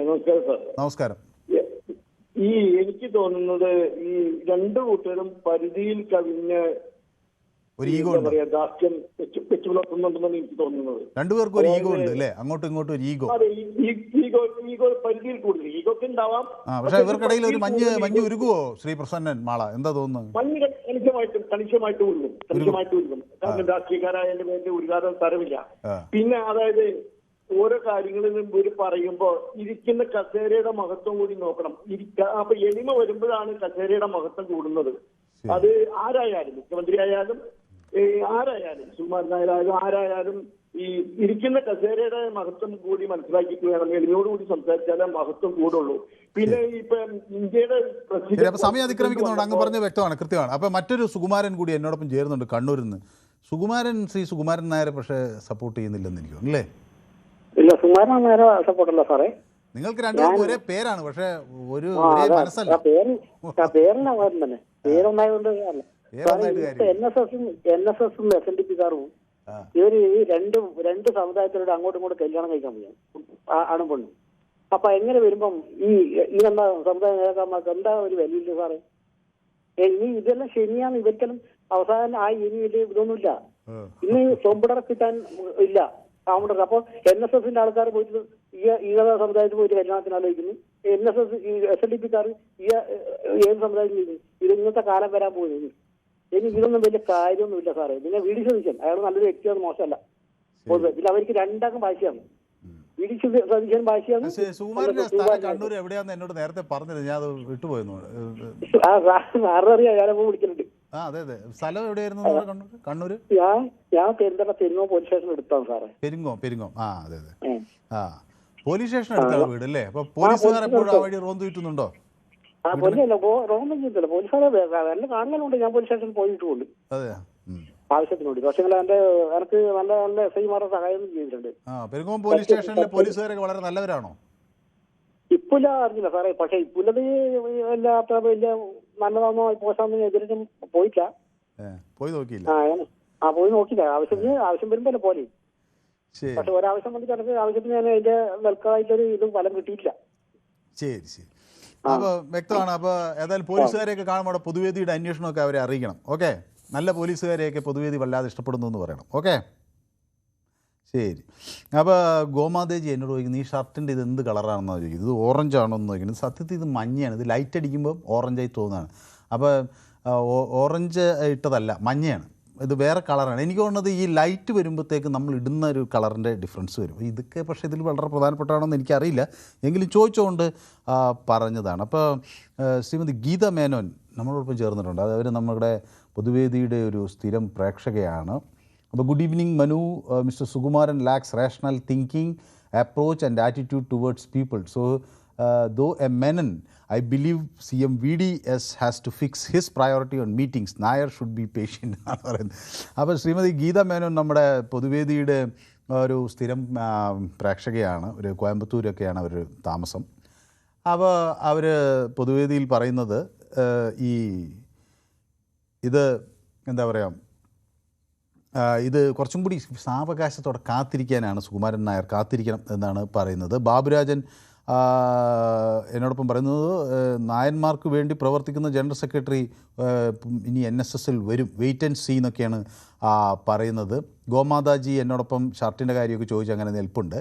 നമസ്കാരം സാർ. നമസ്കാരം. എനിക്ക് തോന്നുന്നത് ഈ രണ്ടു കൂട്ടരും പരിധിയിൽ കവിഞ്ഞ് ഒരു ഈഗോ ദാസ്യം വെച്ചു പുലർത്തുന്നുണ്ടെന്നാണ് എനിക്ക് തോന്നുന്നത്. രണ്ടുപേർക്കും ഒരു ഈഗോ ഉണ്ട് അല്ലേ? അങ്ങോട്ടും ഇങ്ങോട്ടും ഒരു ഈഗോ. ഈഗോ പരിധിയിൽ കൂടുതൽ ഈഗോക്ക് ഉണ്ടാവാം. പക്ഷെ ഇവർക്കിടയിൽ ഒരു മഞ്ഞ് ഉരുകുവോ ശ്രീ പ്രസന്നൻ മാള? എന്താ തോന്നുന്നത്? മഞ്ഞ് കണിശമായിട്ട് ഉരുകും. കാരണം രാഷ്ട്രീയക്കാരായ എന്റെ പേരിൽ ഉരുകാതെ തരമില്ല. പിന്നെ അതായത് ഓരോ കാര്യങ്ങളിലും ഇവര് പറയുമ്പോ ഇരിക്കുന്ന കസേരയുടെ മഹത്വം കൂടി നോക്കണം. അപ്പൊ എളിമ വരുമ്പോഴാണ് കസേരയുടെ മഹത്വം കൂടുന്നത്. അത് ആരായാലും, മുഖ്യമന്ത്രി ആയാലും ആരായാലും, സുകുമാരൻ നായരായാലും ആരായാലും ഈ ഇരിക്കുന്ന കസേരയുടെ മഹത്വം കൂടി മനസ്സിലാക്കിയിട്ട് വേണം എളിമയോടുകൂടി സംസാരിച്ചാലേ മഹത്വം കൂടുള്ളൂ. പിന്നെ ഇപ്പൊ ഇന്ത്യയുടെ സമയം അതിക്രമിക്കുന്നുണ്ട്, അങ്ങ് പറഞ്ഞ വ്യക്തമാണ്, കൃത്യമാണ്. അപ്പൊ മറ്റൊരു സുകുമാരൻ കൂടി എന്നോടൊപ്പം ചേരുന്നുണ്ട് കണ്ണൂരിൽ നിന്ന്. ശ്രീ സുകുമാരൻ നായരെ പക്ഷേ സപ്പോർട്ട് ചെയ്യുന്നില്ലെന്ന് എനിക്ക് തോന്നുന്നു അല്ലേ? ഇല്ല, സുകുമാരൻ നായരെ സപ്പോർട്ടല്ല സാറേ. നിങ്ങൾക്ക് രണ്ടുപേർക്കും ഒരേ പേരാണ്, പക്ഷെ ഒരേ മനസ്സല്ല. പേരിന്റെ കാര്യം തന്നെ, പേരൊന്നായതുകൊണ്ട് NSS-ഉം SNDP-കാരും ഇവര് ഈ രണ്ട് സമുദായത്തിലൂടെ അങ്ങോട്ടും ഇങ്ങോട്ടും കല്യാണം കഴിക്കാൻ പോയി ആണും പെണ്ണും. അപ്പൊ എങ്ങനെ വരുമ്പം ഈ എന്താ സമുദായ നേതാക്കന്മാർക്ക് എന്താ ഒരു വിലയില്ല സാറേ? ഇനി ഇതെല്ലാം ശരിയാണ്. ഇവർക്കെല്ലാം അവസാനം ഇനി വലിയ ഇതൊന്നുമില്ല. ഇന്ന് സൊമ്പിടർ കിട്ടാൻ ഇല്ല കാമുണ്ടർ. അപ്പൊ NSS-ന്റെ ആൾക്കാർ പോയിട്ട് ഈ സമുദായത്തിൽ പോയിട്ട് കല്യാണത്തിന് ആലോചിക്കുന്നു. NSS SNDP-ക്കാർ ഏത് സമുദായത്തിൽ ഇത് ഇന്നത്തെ കാലം വരാൻ പോകുന്നത്. ഇനി ഇതൊന്നും വലിയ കാര്യമൊന്നുമില്ല സാറേ. പിന്നെ VD സതീശൻ അയാൾ നല്ലൊരു വ്യക്തിയാണ്, മോശമല്ല. ഇതിൽ അവർക്ക് രണ്ടാക്കും ഭാഷയാണ്. VD സതീശൻ ഭാഷയാണ്. കണ്ണൂർ എവിടെയാന്ന് എന്നോട് നേരത്തെ പറഞ്ഞത്, ഞാൻ അത് വിട്ടുപോയെന്നു. സാറിനറിയാം, ഞാനപ്പോ വിളിക്കുന്നുണ്ട്. അതെ അതെ. സ്ഥലം എവിടെയായിരുന്നു കണ്ണൂര്? ഞാൻ പെരിങ്ങോ പോലീസ് സ്റ്റേഷൻ എടുത്താണ് സാറേ. പെരിങ്ങോ. അതെ അതെ. പോലീസ് സ്റ്റേഷൻ എടുത്താണ് വീട് അല്ലേ? അപ്പൊ പോലീസുകാർ എപ്പോഴും ആ വഴി റോന്ത് ചുറ്റുന്നുണ്ടോ? റോമൊന്നും ചെയ്തില്ല. പോലീസുകാരെ നല്ല കാണലുണ്ട്. ഞാൻ പോലീസ് സ്റ്റേഷനിൽ പോയിട്ടുമുണ്ട് ആവശ്യത്തിനുണ്ട്. പക്ഷെ എനിക്ക് നല്ല നല്ല SI-മാരുടെ സഹായം ചെയ്തിട്ടുണ്ട്. പെരിങ്ങോ പോലീസ് സ്റ്റേഷനിലെ പോലീസുകാരൊക്കെ വളരെ നല്ലവരാണോ? ഇപ്പില്ല അറിഞ്ഞില്ല സാറേ. പക്ഷെ ഇപ്പുള്ളത് എല്ലാ അത്ര വലിയ നല്ലതാണോ പോസാന്നോ എതിരും പോയില്ല. പോയി നോക്കിയില്ല. പോയി നോക്കില്ല. ആവശ്യം വരുമ്പോ അല്ലേ പോലെ. പക്ഷെ ഒരാവശ്യം വന്നിട്ട് എനിക്ക് ആവശ്യത്തിന് ഞാൻ അതിന്റെ തൽക്കാലമായിട്ടൊരു ഇത് ഫലം കിട്ടിയില്ല. ശരി ശരി. അപ്പോൾ വ്യക്തമാണ്. അപ്പോൾ ഏതായാലും പോലീസുകാരെയൊക്കെ കാണുമ്പോൾ അവിടെ പൊതുവേദിയുടെ അന്വേഷണമൊക്കെ അവരെ അറിയിക്കണം. ഓക്കെ, നല്ല പോലീസുകാരെയൊക്കെ പൊതുവേദി വല്ലാതെ ഇഷ്ടപ്പെടുന്നു എന്ന് പറയണം. ഓക്കെ, ശരി. അപ്പോൾ ഗോമാദേജി എന്നോട് ചോദിക്കുന്നത് ഈ ഷർട്ടിൻ്റെ ഇത് എന്ത് കളറാണെന്ന് ചോദിക്കുന്നത്. ഇത് ഓറഞ്ച് ആണോ എന്ന് ചോദിക്കുന്നത്. സത്യത്തിൽ ഇത് മഞ്ഞയാണ്. ഇത് ലൈറ്റ് അടിക്കുമ്പോൾ ഓറഞ്ചായി തോന്നുന്നതാണ്. അപ്പോൾ ഓറഞ്ച് ഇട്ടതല്ല, മഞ്ഞയാണ്. ഇത് വേറെ കളറാണ്. എനിക്ക് തോന്നുന്നത് ഈ ലൈറ്റ് വരുമ്പോഴത്തേക്ക് നമ്മൾ ഇടുന്ന ഒരു കളറിൻ്റെ ഡിഫറൻസ് വരും. ഇതൊക്കെ പക്ഷേ ഇതിൽ വളരെ പ്രധാനപ്പെട്ടാണെന്ന് എനിക്കറിയില്ല, എങ്കിലും ചോദിച്ചുകൊണ്ട് പറഞ്ഞതാണ്. അപ്പോൾ ശ്രീമതി ഗീത മേനോൻ നമ്മളോടൊപ്പം ചേർന്നിട്ടുണ്ട്. അത് അവർ നമ്മുടെ പൊതുവേദിയുടെ ഒരു സ്ഥിരം പ്രേക്ഷകയാണ്. അപ്പോൾ good evening Manu. Mister Sukumaran lakhs rational thinking, approach and attitude towards people. So, though a menon, I believe CM VDS has to fix his priority on meetings. Nair should be patient. അപ്പോൾ ശ്രീമതി ഗീത മേനോൻ നമ്മുടെ പൊതുവേദിയുടെ ഒരു സ്ഥിരം പ്രേക്ഷകയാണ്. ഒരു കോയമ്പത്തൂരൊക്കെയാണ് അവർ താമസം. അപ്പോൾ അവർ പൊതുവേദിയിൽ പറയുന്നത് ഇത് എന്താ പറയുക, ഇത് കുറച്ചും കൂടി സാവകാശത്തോടെ കാത്തിരിക്കാനാണ് സുകുമാരൻ നായർ കാത്തിരിക്കണം എന്നാണ് പറയുന്നത്. ബാബുരാജൻ എന്നോടൊപ്പം പറയുന്നത് നായന്മാർക്ക് വേണ്ടി പ്രവർത്തിക്കുന്ന ജനറൽ സെക്രട്ടറി ഇനി NSSൽ വരും, വെയിറ്റ് ആൻഡ് സീ എന്നൊക്കെയാണ് പറയുന്നത്. ഗോമാതാജി എന്നോടൊപ്പം ഷർട്ടിൻ്റെ കാര്യമൊക്കെ ചോദിച്ച് അങ്ങനെ നിൽപ്പുണ്ട്.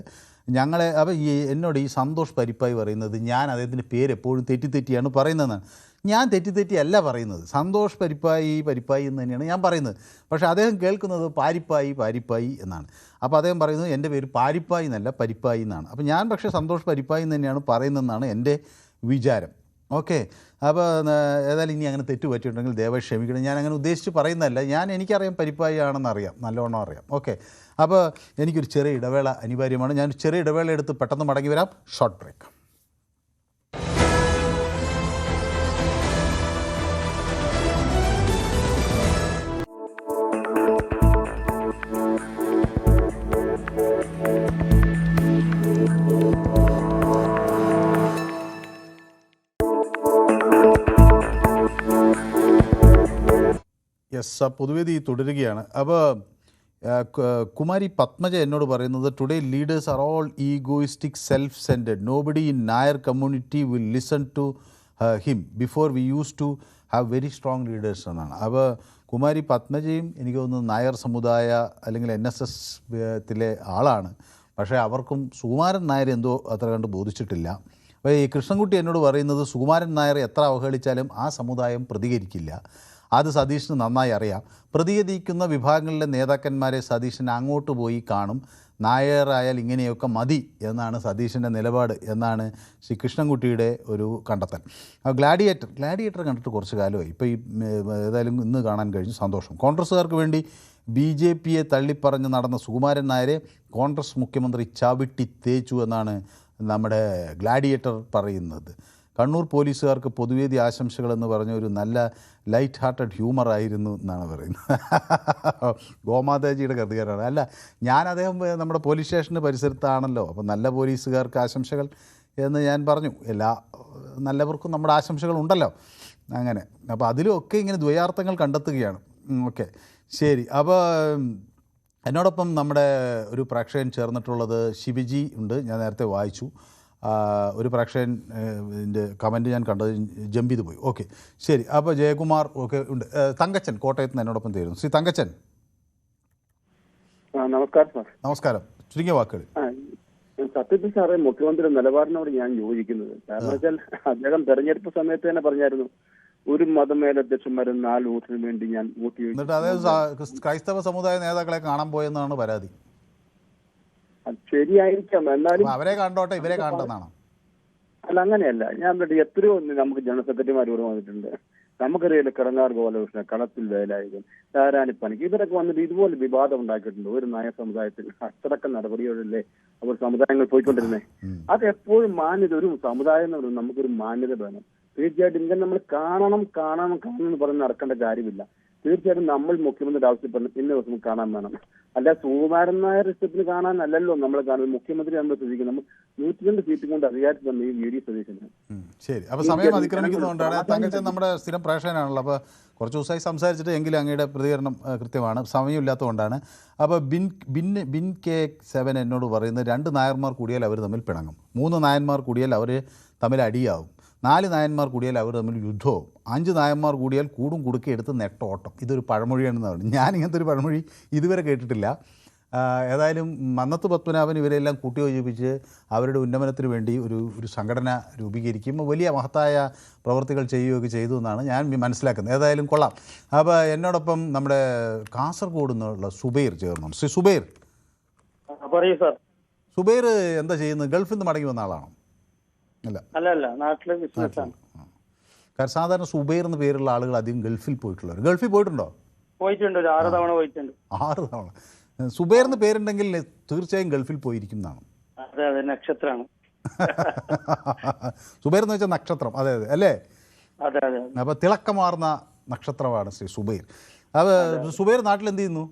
ഞങ്ങളെ അപ്പോൾ എന്നോട് ഈ സന്തോഷ് പരിപ്പായി പറയുന്നത് ഞാൻ അദ്ദേഹത്തിൻ്റെ പേര് എപ്പോഴും തെറ്റിയാണ് പറയുന്നതെന്നാണ്. ഞാൻ തെറ്റിയല്ല പറയുന്നത്, സന്തോഷ് പരിപ്പായി എന്ന് തന്നെയാണ് ഞാൻ പറയുന്നത്. പക്ഷേ അദ്ദേഹം കേൾക്കുന്നത് പാരിപ്പായി എന്നാണ്. അപ്പോൾ അദ്ദേഹം പറയുന്നത് എൻ്റെ പേര് പാരിപ്പായി എന്നല്ല, പരിപ്പായി എന്നാണ്. അപ്പോൾ ഞാൻ പക്ഷേ സന്തോഷ് പരിപ്പായി എന്ന് തന്നെയാണ് പറയുന്നതെന്നാണ് എൻ്റെ വിചാരം. ഓക്കെ, അപ്പോൾ ഏതായാലും ഇനി അങ്ങനെ തെറ്റ് പറ്റിയിട്ടുണ്ടെങ്കിൽ ദയവായി ക്ഷമിക്കണം. ഞാൻ അങ്ങനെ ഉദ്ദേശിച്ച് പറയുന്നതല്ല. എനിക്കറിയാം പരിപ്പായി ആണെന്ന് അറിയാം, നല്ലോണം അറിയാം. ഓക്കെ, അപ്പോൾ എനിക്കൊരു ചെറിയ ഇടവേള അനിവാര്യമാണ്. ഞാൻ ചെറിയ ഇടവേള എടുത്ത് പെട്ടെന്ന് മടങ്ങി വരാം. Short break. പൊതുവേദി തുടരുകയാണ്. അപ്പോൾ കുമാരി പത്മജ എന്നോട് പറയുന്നത് today leaders are all egoistic, self centred. Nobody in Nair community will listen to him. Before we use to have very strong leaders എന്നാണ്. അപ്പോൾ കുമാരി പത്മജയും എനിക്ക് തോന്നുന്നു നായർ സമുദായ അല്ലെങ്കിൽ NSS ത്തിലെ ആളാണ്. പക്ഷേ അവർക്കും സുകുമാരൻ നായർ എന്തോ അത്ര കണ്ട് ബോധിച്ചിട്ടില്ല. അപ്പോൾ ഈ കൃഷ്ണൻകുട്ടി എന്നോട് പറയുന്നത് സുകുമാരൻ നായർ എത്ര അവഹേളിച്ചാലും ആ സമുദായം പ്രതികരിക്കില്ല. അത് സതീഷിന് നന്നായി അറിയാം. പ്രതികരിക്കുന്ന വിഭാഗങ്ങളിലെ നേതാക്കന്മാരെ സതീശൻ അങ്ങോട്ട് പോയി കാണും. നായരായാൽ ഇങ്ങനെയൊക്കെ മതി എന്നാണ് സതീശൻ്റെ നിലപാട് എന്നാണ് ശ്രീ കൃഷ്ണൻകുട്ടിയുടെ ഒരു കണ്ടെത്തൽ. ഗ്ലാഡിയേറ്റർ കണ്ടിട്ട് കുറച്ച് കാലമായി. ഇപ്പോൾ ഈ ഏതായാലും ഇന്ന് കാണാൻ കഴിഞ്ഞു, സന്തോഷം. കോൺഗ്രസ്സുകാർക്ക് വേണ്ടി BJPയെ തള്ളിപ്പറഞ്ഞ് നടന്ന സുകുമാരൻ നായരെ കോൺഗ്രസ് മുഖ്യമന്ത്രി ചവിട്ടി തേച്ചു എന്നാണ് നമ്മുടെ ഗ്ലാഡിയേറ്റർ പറയുന്നത്. കണ്ണൂർ പോലീസുകാർക്ക് പൊതുവേദി ആശംസകളെന്ന് പറഞ്ഞ ഒരു നല്ല ലൈറ്റ് ഹാർട്ടഡ് ഹ്യൂമറായിരുന്നു എന്നാണ് പറയുന്നത്. ഗോമാതാജിയുടെ കൃതികാരാണ്. അല്ല, അദ്ദേഹം നമ്മുടെ പോലീസ് സ്റ്റേഷൻ്റെ പരിസരത്താണല്ലോ, അപ്പോൾ നല്ല പോലീസുകാർക്ക് ആശംസകൾ എന്ന് ഞാൻ പറഞ്ഞു. എല്ലാ നല്ലവർക്കും നമ്മുടെ ആശംസകൾ ഉണ്ടല്ലോ, അങ്ങനെ. അപ്പോൾ അതിലുമൊക്കെ ഇങ്ങനെ ദ്വയാർത്ഥങ്ങൾ കണ്ടെത്തുകയാണ്. ഓക്കെ, ശരി. അപ്പോൾ എന്നോടൊപ്പം നമ്മുടെ ഒരു പ്രേക്ഷകൻ ചേർന്നിട്ടുള്ളത് ശിവജി ഉണ്ട്. ഞാൻ നേരത്തെ വായിച്ചു. ഒരു പ്രേക്ഷകൻ്റെ കമൻറ്റ് ഞാൻ കണ്ടത് ജമ്പ് ചെയ്ത് പോയി. ഓക്കെ, ശരി. അപ്പോൾ ജയകുമാർ ഒക്കെ ഉണ്ട്. തങ്കച്ചൻ കോട്ടയത്ത് നിന്ന് എന്നോടൊപ്പം തീരുന്നു. ശ്രീ തങ്കച്ചൻ, നമസ്കാരം സാർ. നമസ്കാരം. ചുരുങ്ങിയ വാക്കുകൾ. സത്യത്തിൽ സാറേ, മുഖ്യമന്ത്രിയുടെ നിലപാടിനോട് ഞാൻ യോജിക്കുന്നത്. കാരണം വെച്ചാൽ അദ്ദേഹം തെരഞ്ഞെടുപ്പ് സമയത്ത് തന്നെ പറഞ്ഞായിരുന്നു, ഒരു മതമേലധ്യക്ഷന്മാരും 4 വോട്ടിന് വേണ്ടി ഞാൻ വോട്ട് ചെയ്തു. എന്നിട്ട് അതായത് ക്രൈസ്തവ സമുദായ നേതാക്കളെ കാണാൻ പോയെന്നാണ് പരാതി. ശരിയായിരിക്കാം, എന്നാലും അവരെ കണ്ടോട്ടെ, ഇവരെ കണ്ടെന്നാണ്. അല്ല, അങ്ങനെയല്ല. ഞാൻ എത്രയോ നമുക്ക് ജനറൽ സെക്രട്ടറിമാർ ഇവിടെ വന്നിട്ടുണ്ട്. നമുക്കറിയാലോ, കിടങ്ങാർ ഗോപാലകൃഷ്ണൻ, കളത്തിൽ വേലായുധൻ, താരാനിപ്പണിക്ക്, ഇവരൊക്കെ വന്നിട്ട് ഇതുപോലെ വിവാദം ഉണ്ടാക്കിയിട്ടുണ്ട്. ഒരു നായർ സമുദായത്തിൽ അച്ചടക്ക നടപടിയോടല്ലേ അവർ സമുദായങ്ങൾ പോയിക്കൊണ്ടിരുന്നേ. അത് എപ്പോഴും മാന്യത, ഒരു സമുദായം എന്ന് പറയുന്നത് നമുക്കൊരു മാന്യത വേണം. തീർച്ചയായിട്ടും ഇങ്ങനെ നമ്മൾ കാണണം എന്ന് പറഞ്ഞ് നടക്കേണ്ട കാര്യമില്ല. തീർച്ചയായിട്ടും നമ്മൾ മുഖ്യമന്ത്രി ആവശ്യപ്പെടുന്ന ഇന്ന ദിവസം കാണാൻ വേണം. അല്ല, സുകുമാരൻ നായർ ഇഷ്ടത്തിന് കാണാനല്ലല്ലോ നമ്മൾ കാണുന്നത്. മുഖ്യമന്ത്രി നമ്മൾ ശ്രദ്ധിക്കും. നമ്മൾ 102 സീറ്റ് കൊണ്ട് അധികാരത്തിൽ വന്ന ഈ VD സതീശന്. ശരി, അപ്പോൾ സമയം അതിക്രമിക്കുന്നതുകൊണ്ടാണ്. തങ്കച്ചൻ നമ്മുടെ സ്ഥിരം പ്രേക്ഷകനാണല്ലോ, അപ്പോൾ കുറച്ച് ദിവസമായി സംസാരിച്ചിട്ട് എങ്കിലും അങ്ങയുടെ പ്രതികരണം കൃത്യമാണ്. സമയമില്ലാത്തതുകൊണ്ടാണ്. അപ്പോൾ ബിൻ K7 എന്നോട് പറയുന്നത് 2 നായന്മാർ കൂടിയാൽ അവർ തമ്മിൽ പിണങ്ങും, 3 നായന്മാർ കൂടിയാൽ അവർ തമ്മിൽ അടിയാവും, 4 നായന്മാർ കൂടിയാൽ അവർ തമ്മിൽ യുദ്ധവും, 5 നായന്മാർ കൂടിയാൽ കൂടും കുടുക്കി എടുത്ത് നെട്ടോട്ടം. ഇതൊരു പഴമൊഴിയാണെന്ന് പറഞ്ഞു. ഞാൻ ഇങ്ങനത്തെ ഒരു പഴമൊഴി ഇതുവരെ കേട്ടിട്ടില്ല. ഏതായാലും മന്നത്ത് പത്മനാഭൻ ഇവരെല്ലാം കൂട്ടിയോജിപ്പിച്ച് അവരുടെ ഉന്നമനത്തിന് വേണ്ടി ഒരു സംഘടന രൂപീകരിക്കും, വലിയ മഹത്തായ പ്രവൃത്തികൾ ചെയ്യുകയൊക്കെ ചെയ്തു എന്നാണ് ഞാൻ മനസ്സിലാക്കുന്നത്. ഏതായാലും കൊള്ളാം. അപ്പോൾ എന്നോടൊപ്പം നമ്മുടെ കാസർഗോഡ് നിന്നുള്ള സുബൈർ ചേർന്നുണ്ട്. ശ്രീ സുബൈർ, പറയൂ സാർ. സുബൈർ എന്താ ചെയ്യുന്നത്? ഗൾഫിൽ നിന്ന് മടങ്ങി വന്ന ആളാണോ? അല്ല, നാട്ടിലെ ബിസിനസ്സാണ്. കാരണം സാധാരണ സുബൈർ എന്ന പേരുള്ള ആളുകൾ അധികം ഗൾഫിൽ പോയിട്ടുള്ളവർ. ഗൾഫിൽ പോയിട്ടുണ്ടോ? പോയിട്ടുണ്ട്, ഒരു 6 തവണ പോയിട്ടുണ്ട്. 6 തവണ. സുബൈർ എന്ന് പേരുണ്ടെങ്കിൽ തീർച്ചയായും ഗൾഫിൽ പോയിരിക്കും എന്നാണ്. അതെ അതെ, നക്ഷത്രമാണ്. സുബൈർ എന്ന് വെച്ചാൽ നക്ഷത്രം. അതെ അതെ അല്ലേ? അതെ അതെ. അപ്പോൾ തിളക്കമാർന്ന നക്ഷത്രമാണ് ശ്രീ സുബൈർ. അപ്പോൾ സുബൈർ നാട്ടിൽ എന്ത് ചെയ്യുന്നു?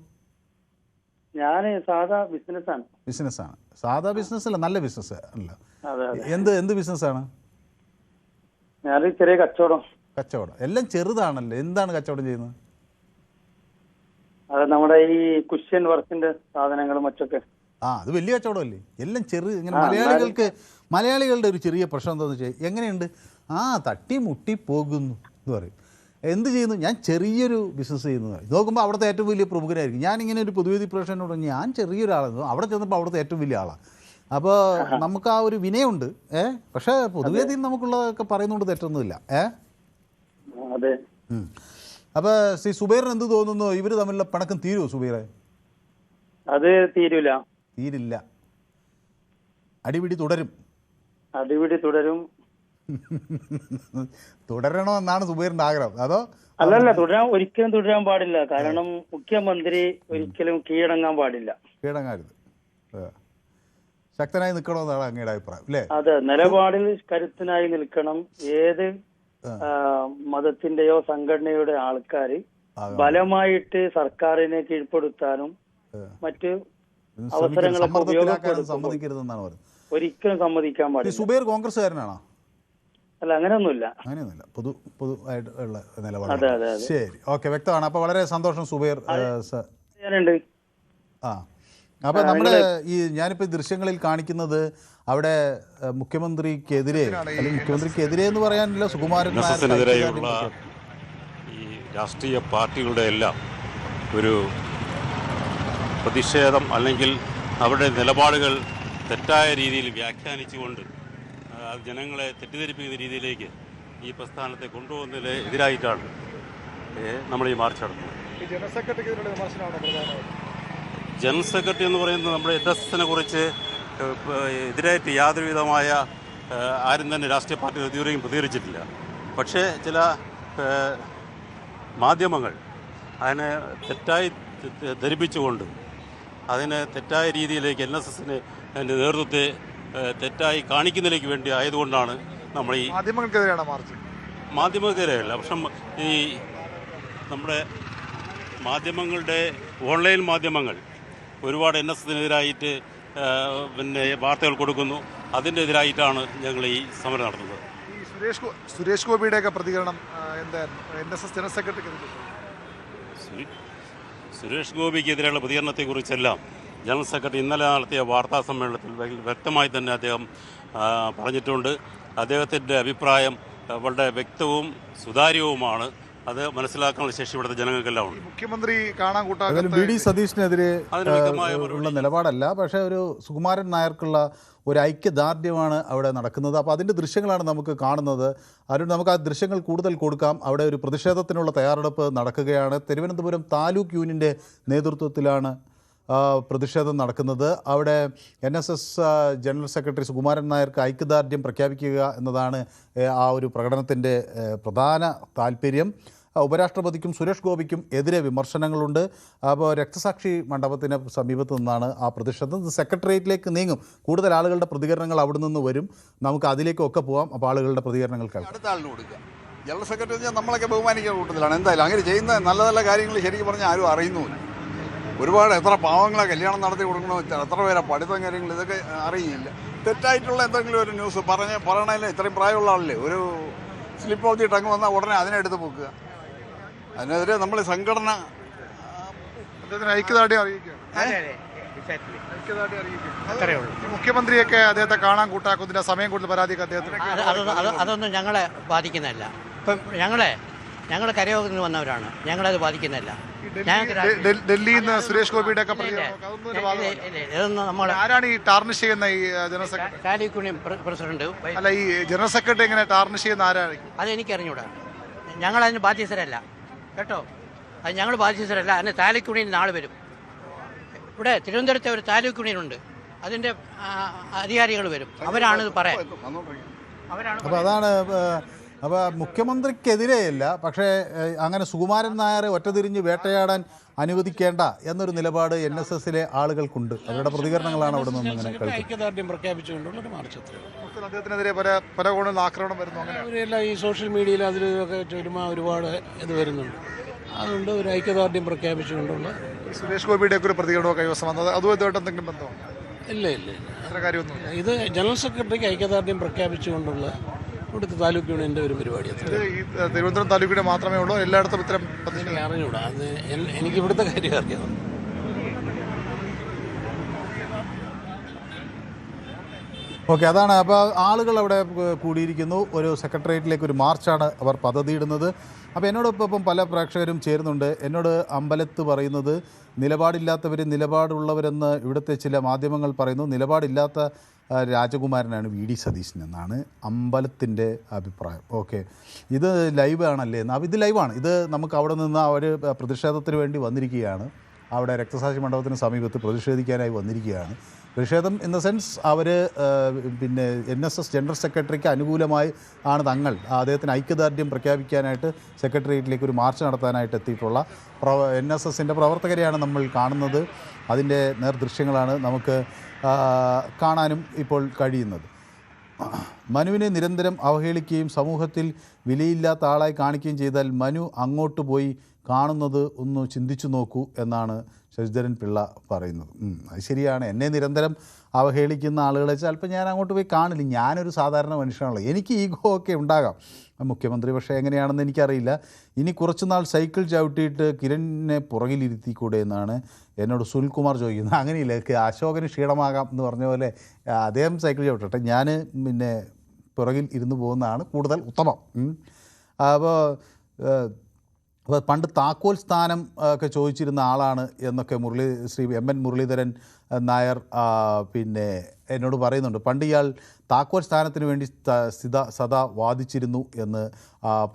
ഞാൻ സാധാ ബിസിനസ്സാണ്. ബിസിനസ്സാണ്. സാധാ ബിസിനസ് അല്ല, നല്ല ബിസിനസ് അല്ല. അതെ. എന്ത് ബിസിനസ്സാണ്? ഞാൻ ചെറിയ കച്ചവടം. എല്ലാം ചെറുതാണല്ലോ. എന്താണ് കച്ചവടം ചെയ്യുന്നത്? അത് നമ്മുടെ ഈ കുഷ്യൻ വർക്കിന്റെ സാധനങ്ങളും മറ്റൊക്കെ. അത് വലിയ കച്ചവടമല്ലേ? എല്ലാം ഇങ്ങനെ മലയാളികളുടെ ഒരു ചെറിയ പ്രശ്നം എന്താണെന്ന് വെച്ചാൽ, എങ്ങനെയുണ്ട് തട്ടി മുട്ടി പോകുന്നു എന്ന് പറയും. എന്ത് ചെയ്യുന്നു? ഞാൻ ചെറിയൊരു ബിസിനസ് ചെയ്യുന്നു. നോക്കുമ്പോൾ അവിടുത്തെ ഏറ്റവും വലിയ പ്രമുഖരായിരിക്കും. ഞാനിങ്ങനെ ഒരു പൊതുവേദി പ്രൊഫഷനോട് ഞാൻ ചെറിയൊരാളാണ്, അവിടെ ചെന്നപ്പോൾ അവിടുത്തെ ഏറ്റവും വലിയ ആളാണ്. അപ്പോൾ നമുക്ക് ആ ഒരു വിനയമുണ്ട്. പക്ഷേ പൊതുവേദിയിൽ നമുക്കുള്ളതൊക്കെ പറയുന്നതുകൊണ്ട് തെറ്റൊന്നുമില്ല. അതെ. അപ്പോൾ ശ്രീ സുബൈറിന് എന്ത് തോന്നുന്നു? ഇവർ തമ്മിലുള്ള പിണക്കം തീരുമോ സുബൈറെ? അത് തീരില്ല. അടിപിടി തുടരും. തുടരണോ എന്നാണ് സുബൈറിന്റെ ആഗ്രഹം? അതോ അല്ലല്ല, ഒരിക്കലും തുടരാൻ പാടില്ല. കാരണം മുഖ്യമന്ത്രി ഒരിക്കലും കീഴടങ്ങാൻ പാടില്ല. കീഴടങ്ങരുത്, ശക്തനായി നിൽക്കണമെന്നാണ് അങ്ങയുടെ അഭിപ്രായം അല്ലേ? അതെ, നിലപാടിൽ കരുത്തനായി നിൽക്കണം. ഏത് മതത്തിന്റെയോ സംഘടനയുടെ ആൾക്കാര് ബലമായിട്ട് സർക്കാരിനെ കീഴ്പ്പെടുത്താനും മറ്റ് അവസരങ്ങളൊക്കെ സമ്മതിക്കരുതെന്നാണ് പറയുന്നത്. ഒരിക്കലും സമ്മതിക്കാൻ പാടില്ല. സുബൈർ കോൺഗ്രസ്സുകാരനാണോ? അല്ല, അങ്ങനെയൊന്നുമില്ല. പൊതുവായിട്ടുള്ള നിലപാട്. ശരി, ഓക്കെ, വ്യക്തമാണ്. അപ്പൊ വളരെ സന്തോഷം സുബൈർ. അപ്പൊ നമ്മുടെ ഞാനിപ്പോ ദൃശ്യങ്ങളിൽ കാണിക്കുന്നത് അവിടെ മുഖ്യമന്ത്രിക്കെതിരെ, അല്ലെങ്കിൽ മുഖ്യമന്ത്രിക്കെതിരെ എന്ന് പറയാനില്ല, സുകുമാരൻ നായർക്കെതിരെയുള്ള ഈ രാഷ്ട്രീയ പാർട്ടികളുടെ എല്ലാം ഒരു പ്രതിഷേധം, അല്ലെങ്കിൽ അവരുടെ നിലപാടുകൾ തെറ്റായ രീതിയിൽ വ്യാഖ്യാനിച്ചുകൊണ്ട് ജനങ്ങളെ തെറ്റിദ്ധരിപ്പിക്കുന്ന രീതിയിലേക്ക് ഈ പ്രസ്ഥാനത്തെ കൊണ്ടുപോകുന്നതിന് എതിരായിട്ടാണ് നമ്മൾ ഈ മാർച്ച് നടത്തുന്നത്. ജനറൽ സെക്രട്ടറി എന്ന് പറയുന്നത് നമ്മുടെ NSSനെ കുറിച്ച് എതിരായിട്ട് യാതൊരു വിധമായ ആരും തന്നെ രാഷ്ട്രീയ പാർട്ടികൾ ഇതുവരെയും പ്രതികരിച്ചിട്ടില്ല. പക്ഷേ ചില മാധ്യമങ്ങൾ അതിനെ തെറ്റായി ധരിപ്പിച്ചുകൊണ്ട് അതിനെ തെറ്റായ രീതിയിലേക്ക് NSSനെ അതിൻ്റെ നേതൃത്വത്തെ തെറ്റായി കാണിക്കുന്നതിലേക്ക് വേണ്ടി ആയതുകൊണ്ടാണ് നമ്മൾ ഈ മാധ്യമങ്ങൾക്കെതിരെയല്ല, പക്ഷെ ഈ നമ്മുടെ മാധ്യമങ്ങളുടെ ഓൺലൈൻ മാധ്യമങ്ങൾ ഒരുപാട് NSSനെതിരായിട്ട് പിന്നെ വാർത്തകൾ കൊടുക്കുന്നു. അതിൻ്റെ എതിരായിട്ടാണ് ഞങ്ങൾ ഈ സമരം നടത്തുന്നത്. സുരേഷ് ഗോപിയുടെയൊക്കെ പ്രതികരണം NSS ജനറൽ സെക്രട്ടറിക്ക് സുരേഷ് ഗോപിക്കെതിരെയുള്ള പ്രതികരണത്തെക്കുറിച്ചെല്ലാം ജനറൽ സെക്രട്ടറി ഇന്നലെ നടത്തിയ വാർത്താ സമ്മേളനത്തിൽ വ്യക്തമായി തന്നെ അദ്ദേഹം പറഞ്ഞിട്ടുണ്ട്. അദ്ദേഹത്തിൻ്റെ അഭിപ്രായം വളരെ വ്യക്തവും സുതാര്യവുമാണ്. അത് മനസ്സിലാക്കാനുള്ള ശേഷി ഇവിടുത്തെ ജനങ്ങൾക്കെല്ലാം ഉണ്ട്. മുഖ്യമന്ത്രി കാണാൻ VD സതീഷിനെതിരെ ഉള്ള നിലപാടല്ല, പക്ഷേ ഒരു സുകുമാരൻ നായർക്കുള്ള ഒരു ഐക്യദാർഢ്യമാണ് അവിടെ നടക്കുന്നത്. അപ്പോൾ അതിൻ്റെ ദൃശ്യങ്ങളാണ് നമുക്ക് കാണുന്നത്. അതുകൊണ്ട് നമുക്ക് ആ ദൃശ്യങ്ങൾ കൂടുതൽ കൊടുക്കാം. അവിടെ ഒരു പ്രതിഷേധത്തിനുള്ള തയ്യാറെടുപ്പ് നടക്കുകയാണ്. തിരുവനന്തപുരം താലൂക്ക് യൂണിയൻ്റെ നേതൃത്വത്തിലാണ് പ്രതിഷേധം നടക്കുന്നത്. അവിടെ NSS ജനറൽ സെക്രട്ടറി സുകുമാരൻ നായർക്ക് ഐക്യദാർഢ്യം പ്രഖ്യാപിക്കുക എന്നതാണ് ആ ഒരു പ്രകടനത്തിൻ്റെ പ്രധാന താല്പര്യം. ഉപരാഷ്ട്രപതിക്കും സുരേഷ് ഗോപിക്കും എതിരെ വിമർശനങ്ങളുണ്ട്. അപ്പോൾ രക്തസാക്ഷി മണ്ഡപത്തിന് സമീപത്ത് നിന്നാണ് ആ പ്രതിഷേധം. സെക്രട്ടേറിയറ്റിലേക്ക് നീങ്ങും. കൂടുതൽ ആളുകളുടെ പ്രതികരണങ്ങൾ അവിടെ നിന്ന് വരും. നമുക്ക് അതിലേക്കൊക്കെ പോകാം. അപ്പോൾ ആളുകളുടെ പ്രതികരണങ്ങൾ കേൾക്കാം. അടുത്ത ആളിന് കൊടുക്കുക. ജനറൽ സെക്രട്ടറി നമ്മളൊക്കെ ബഹുമാനിക്കുന്ന കൂട്ടത്തിലാണ്. എന്തായാലും അങ്ങനെ ചെയ്യുന്ന നല്ല നല്ല കാര്യങ്ങൾ ശരിക്കും പറഞ്ഞാൽ ആരും അറിയുന്നുമില്ല. ഒരുപാട് എത്ര പാവങ്ങളെ കല്യാണം നടത്തി കൊടുക്കണമെന്ന് വെച്ചാൽ എത്ര പേരെ പഠിത്തം കാര്യങ്ങൾ ഇതൊക്കെ അറിയില്ല. തെറ്റായിട്ടുള്ള എന്തെങ്കിലും ഒരു ന്യൂസ് പറയണതിൽ ഇത്രയും പ്രായമുള്ള ആളല്ലേ ഒരു സ്ലിപ്പ് ഓഫ് ദി ടങ് വന്നാൽ ഉടനെ അതിനെടുത്ത് പൊക്കുക. അതിനെതിരെ നമ്മൾ സംഘടന ഐക്യദാർഢ്യം അറിയിക്കുകയാണ്. മുഖ്യമന്ത്രിയൊക്കെ അദ്ദേഹത്തെ കാണാൻ കൂട്ടാക്കുന്നതിന്റെ സമയം കൂടുതൽ പരാതിയൊക്കെ അദ്ദേഹത്തിന് അതൊന്നും ഞങ്ങളെ ബാധിക്കുന്നതല്ല. ഇപ്പം ഞങ്ങൾ കരയോഗത്തിന് വന്നവരാണ്. ഞങ്ങളത് ബാധിക്കുന്നതല്ല. ഈ ഡൽഹിയിൽ നിന്ന് സുരേഷ് ഗോപിയുടെ ഒക്കെ പ്രതികരണം ആരാണ് ഈ ടാർണിഷ് ചെയ്യുന്ന ഈ ജനറൽ സെക്രട്ടറി പ്രസിഡന്റ് അല്ല ഈ ജനറൽ സെക്രട്ടറി എങ്ങനെ ടാർണിഷ് ചെയ്യുന്ന ആരായിരിക്കും? അത് എനിക്കറിഞ്ഞൂടാ. ഞങ്ങൾ അതിന് ബാധ്യസ്ഥരല്ല കേട്ടോ. അത് ഞങ്ങൾ ബാധ്യസ്ഥരല്ല. അതിന് താലൂക്ക് യൂണിയൻ നാളെ വരും. ഇവിടെ തിരുവനന്തപുരത്തെ ഒരു താലൂക്ക് യൂണിയനുണ്ട്. അതിന്റെ അധികാരികൾ വരും. അവരാണ് ഇത് പറയാൻ. അപ്പോൾ അതാണ്. അപ്പോൾ മുഖ്യമന്ത്രിക്കെതിരെയല്ല, പക്ഷേ അങ്ങനെ സുകുമാരൻ നായരെ ഒറ്റതിരിഞ്ഞ് വേട്ടയാടാൻ അനുവദിക്കേണ്ട എന്നൊരു നിലപാട് NSSലെ ആളുകൾക്കുണ്ട്. അവരുടെ പ്രതികരണങ്ങളാണ് അവിടെ നിന്ന് അങ്ങനെ ഐക്യദാർഢ്യം പ്രഖ്യാപിച്ചുകൊണ്ടുള്ള ഒരു മാർച്ച്. അദ്ദേഹത്തിനെതിരെ പല കോണിൽ ആക്രമണം വരുന്നു. അങ്ങനെ ഈ സോഷ്യൽ മീഡിയയിൽ അതിലൊക്കെ ഒരുപാട് ഇത് വരുന്നുണ്ട്. അതുകൊണ്ട് ഒരു ഐക്യദാർഢ്യം പ്രഖ്യാപിച്ചുകൊണ്ടുള്ള സുരേഷ് ഗോപിയുടെ ഒക്കെ ഒരു പ്രതികരണമൊക്കെ കൈവശം വന്നത് അതുമായിട്ട് എന്തെങ്കിലും ബന്ധമാണ്? ഇല്ല. ഇത് ജനറൽ സെക്രട്ടറിക്ക് ഐക്യദാർഢ്യം പ്രഖ്യാപിച്ചുകൊണ്ടുള്ള ഇവിടുത്തെ താലൂക്ക് യൂണിയന്റെ ഒരു പരിപാടി. തിരുവനന്തപുരം താലൂക്കിന്റെ മാത്രമേ ഉള്ളൂ? എല്ലായിടത്തും ഇത്തരം അറിഞ്ഞൂടാ. അത് എനിക്ക് ഇവിടുത്തെ കാര്യം അറിയാം. ഓക്കെ, അതാണ്. അപ്പോൾ ആളുകൾ അവിടെ കൂടിയിരിക്കുന്നു. ഒരു സെക്രട്ടേറിയറ്റിലേക്ക് ഒരു മാർച്ചാണ് അവർ പദ്ധതിയിടുന്നത്. അപ്പോൾ എന്നോടൊപ്പം പല പ്രേക്ഷകരും ചേരുന്നുണ്ട്. എന്നോട് അമ്പലത്ത് പറയുന്നത് നിലപാടില്ലാത്തവർ നിലപാടുള്ളവരെന്ന് ഇവിടുത്തെ ചില മാധ്യമങ്ങൾ പറയുന്നു. നിലപാടില്ലാത്ത രാജകുമാരനാണ് VD സതീശൻ എന്നാണ് അമ്പലത്തിൻ്റെ അഭിപ്രായം. ഓക്കെ, ഇത് ലൈവ് ആണല്ലേ? അപ്പോൾ ഇത് ലൈവാണ്. ഇത് നമുക്ക് അവിടെ നിന്ന് അവർ പ്രതിഷേധത്തിന് വേണ്ടി വന്നിരിക്കുകയാണ്. അവിടെ രക്തസാക്ഷി മണ്ഡപത്തിന് സമീപത്ത് പ്രതിഷേധിക്കാനായി വന്നിരിക്കുകയാണ്. പ്രതിഷേധം ഇൻ ദ സെൻസ് അവർ പിന്നെ NSS ജനറൽ സെക്രട്ടറിക്ക് അനുകൂലമായി ആണ് തങ്ങൾ അദ്ദേഹത്തിന് ഐക്യദാർഢ്യം പ്രഖ്യാപിക്കാനായിട്ട് സെക്രട്ടേറിയറ്റിലേക്ക് ഒരു മാർച്ച് നടത്താനായിട്ട് എത്തിയിട്ടുള്ള NSSൻ്റെ പ്രവർത്തകരെയാണ് നമ്മൾ കാണുന്നത്. അതിൻ്റെ നേർദൃശ്യങ്ങളാണ് നമുക്ക് കാണാനും ഇപ്പോൾ കഴിയുന്നത്. മനുവിനെ നിരന്തരം അവഹേളിക്കുകയും സമൂഹത്തിൽ വിലയില്ലാത്ത ആളായി കാണിക്കുകയും ചെയ്താൽ മനു അങ്ങോട്ട് പോയി കാണുന്നത് ഒന്ന് ചിന്തിച്ചു നോക്കൂ എന്നാണ് ശശിധരൻ പിള്ള പറയുന്നത്. അത് ശരിയാണ്. എന്നെ നിരന്തരം അവഹേളിക്കുന്ന ആളുകളെ ചിലപ്പോൾ ഞാൻ അങ്ങോട്ട് പോയി കാണില്ല. ഞാനൊരു സാധാരണ മനുഷ്യനാണല്ലോ. എനിക്ക് ഈഗോ ഒക്കെ ഉണ്ടാകാം. മുഖ്യമന്ത്രി പക്ഷേ എങ്ങനെയാണെന്ന് എനിക്കറിയില്ല. ഇനി കുറച്ചുനാൾ സൈക്കിൾ ചവിട്ടിയിട്ട് കിരണിനെ പുറകിലിരുത്തിക്കൂടെ എന്നാണ് എന്നോട് സുനിൽകുമാർ ചോദിക്കുന്നത്. അങ്ങനെയില്ല, അശോകന് ക്ഷീണമാകാം എന്ന് പറഞ്ഞ പോലെ അദ്ദേഹം സൈക്കിൾ ചവിട്ടട്ടെ, ഞാൻ പിന്നെ പുറകിൽ ഇരുന്ന് പോകുന്നതാണ് കൂടുതൽ ഉത്തമം. അപ്പോൾ പണ്ട് താക്കോൽ സ്ഥാനം ഒക്കെ ചോദിച്ചിരുന്ന ആളാണ് എന്നൊക്കെ ശ്രീ MN മുരളീധരൻ നായർ പിന്നെ എന്നോട് പറയുന്നുണ്ട്. പണ്ട് ഇയാൾ താക്കോൽ സ്ഥാനത്തിന് വേണ്ടി സദാ വാദിച്ചിരുന്നു എന്ന്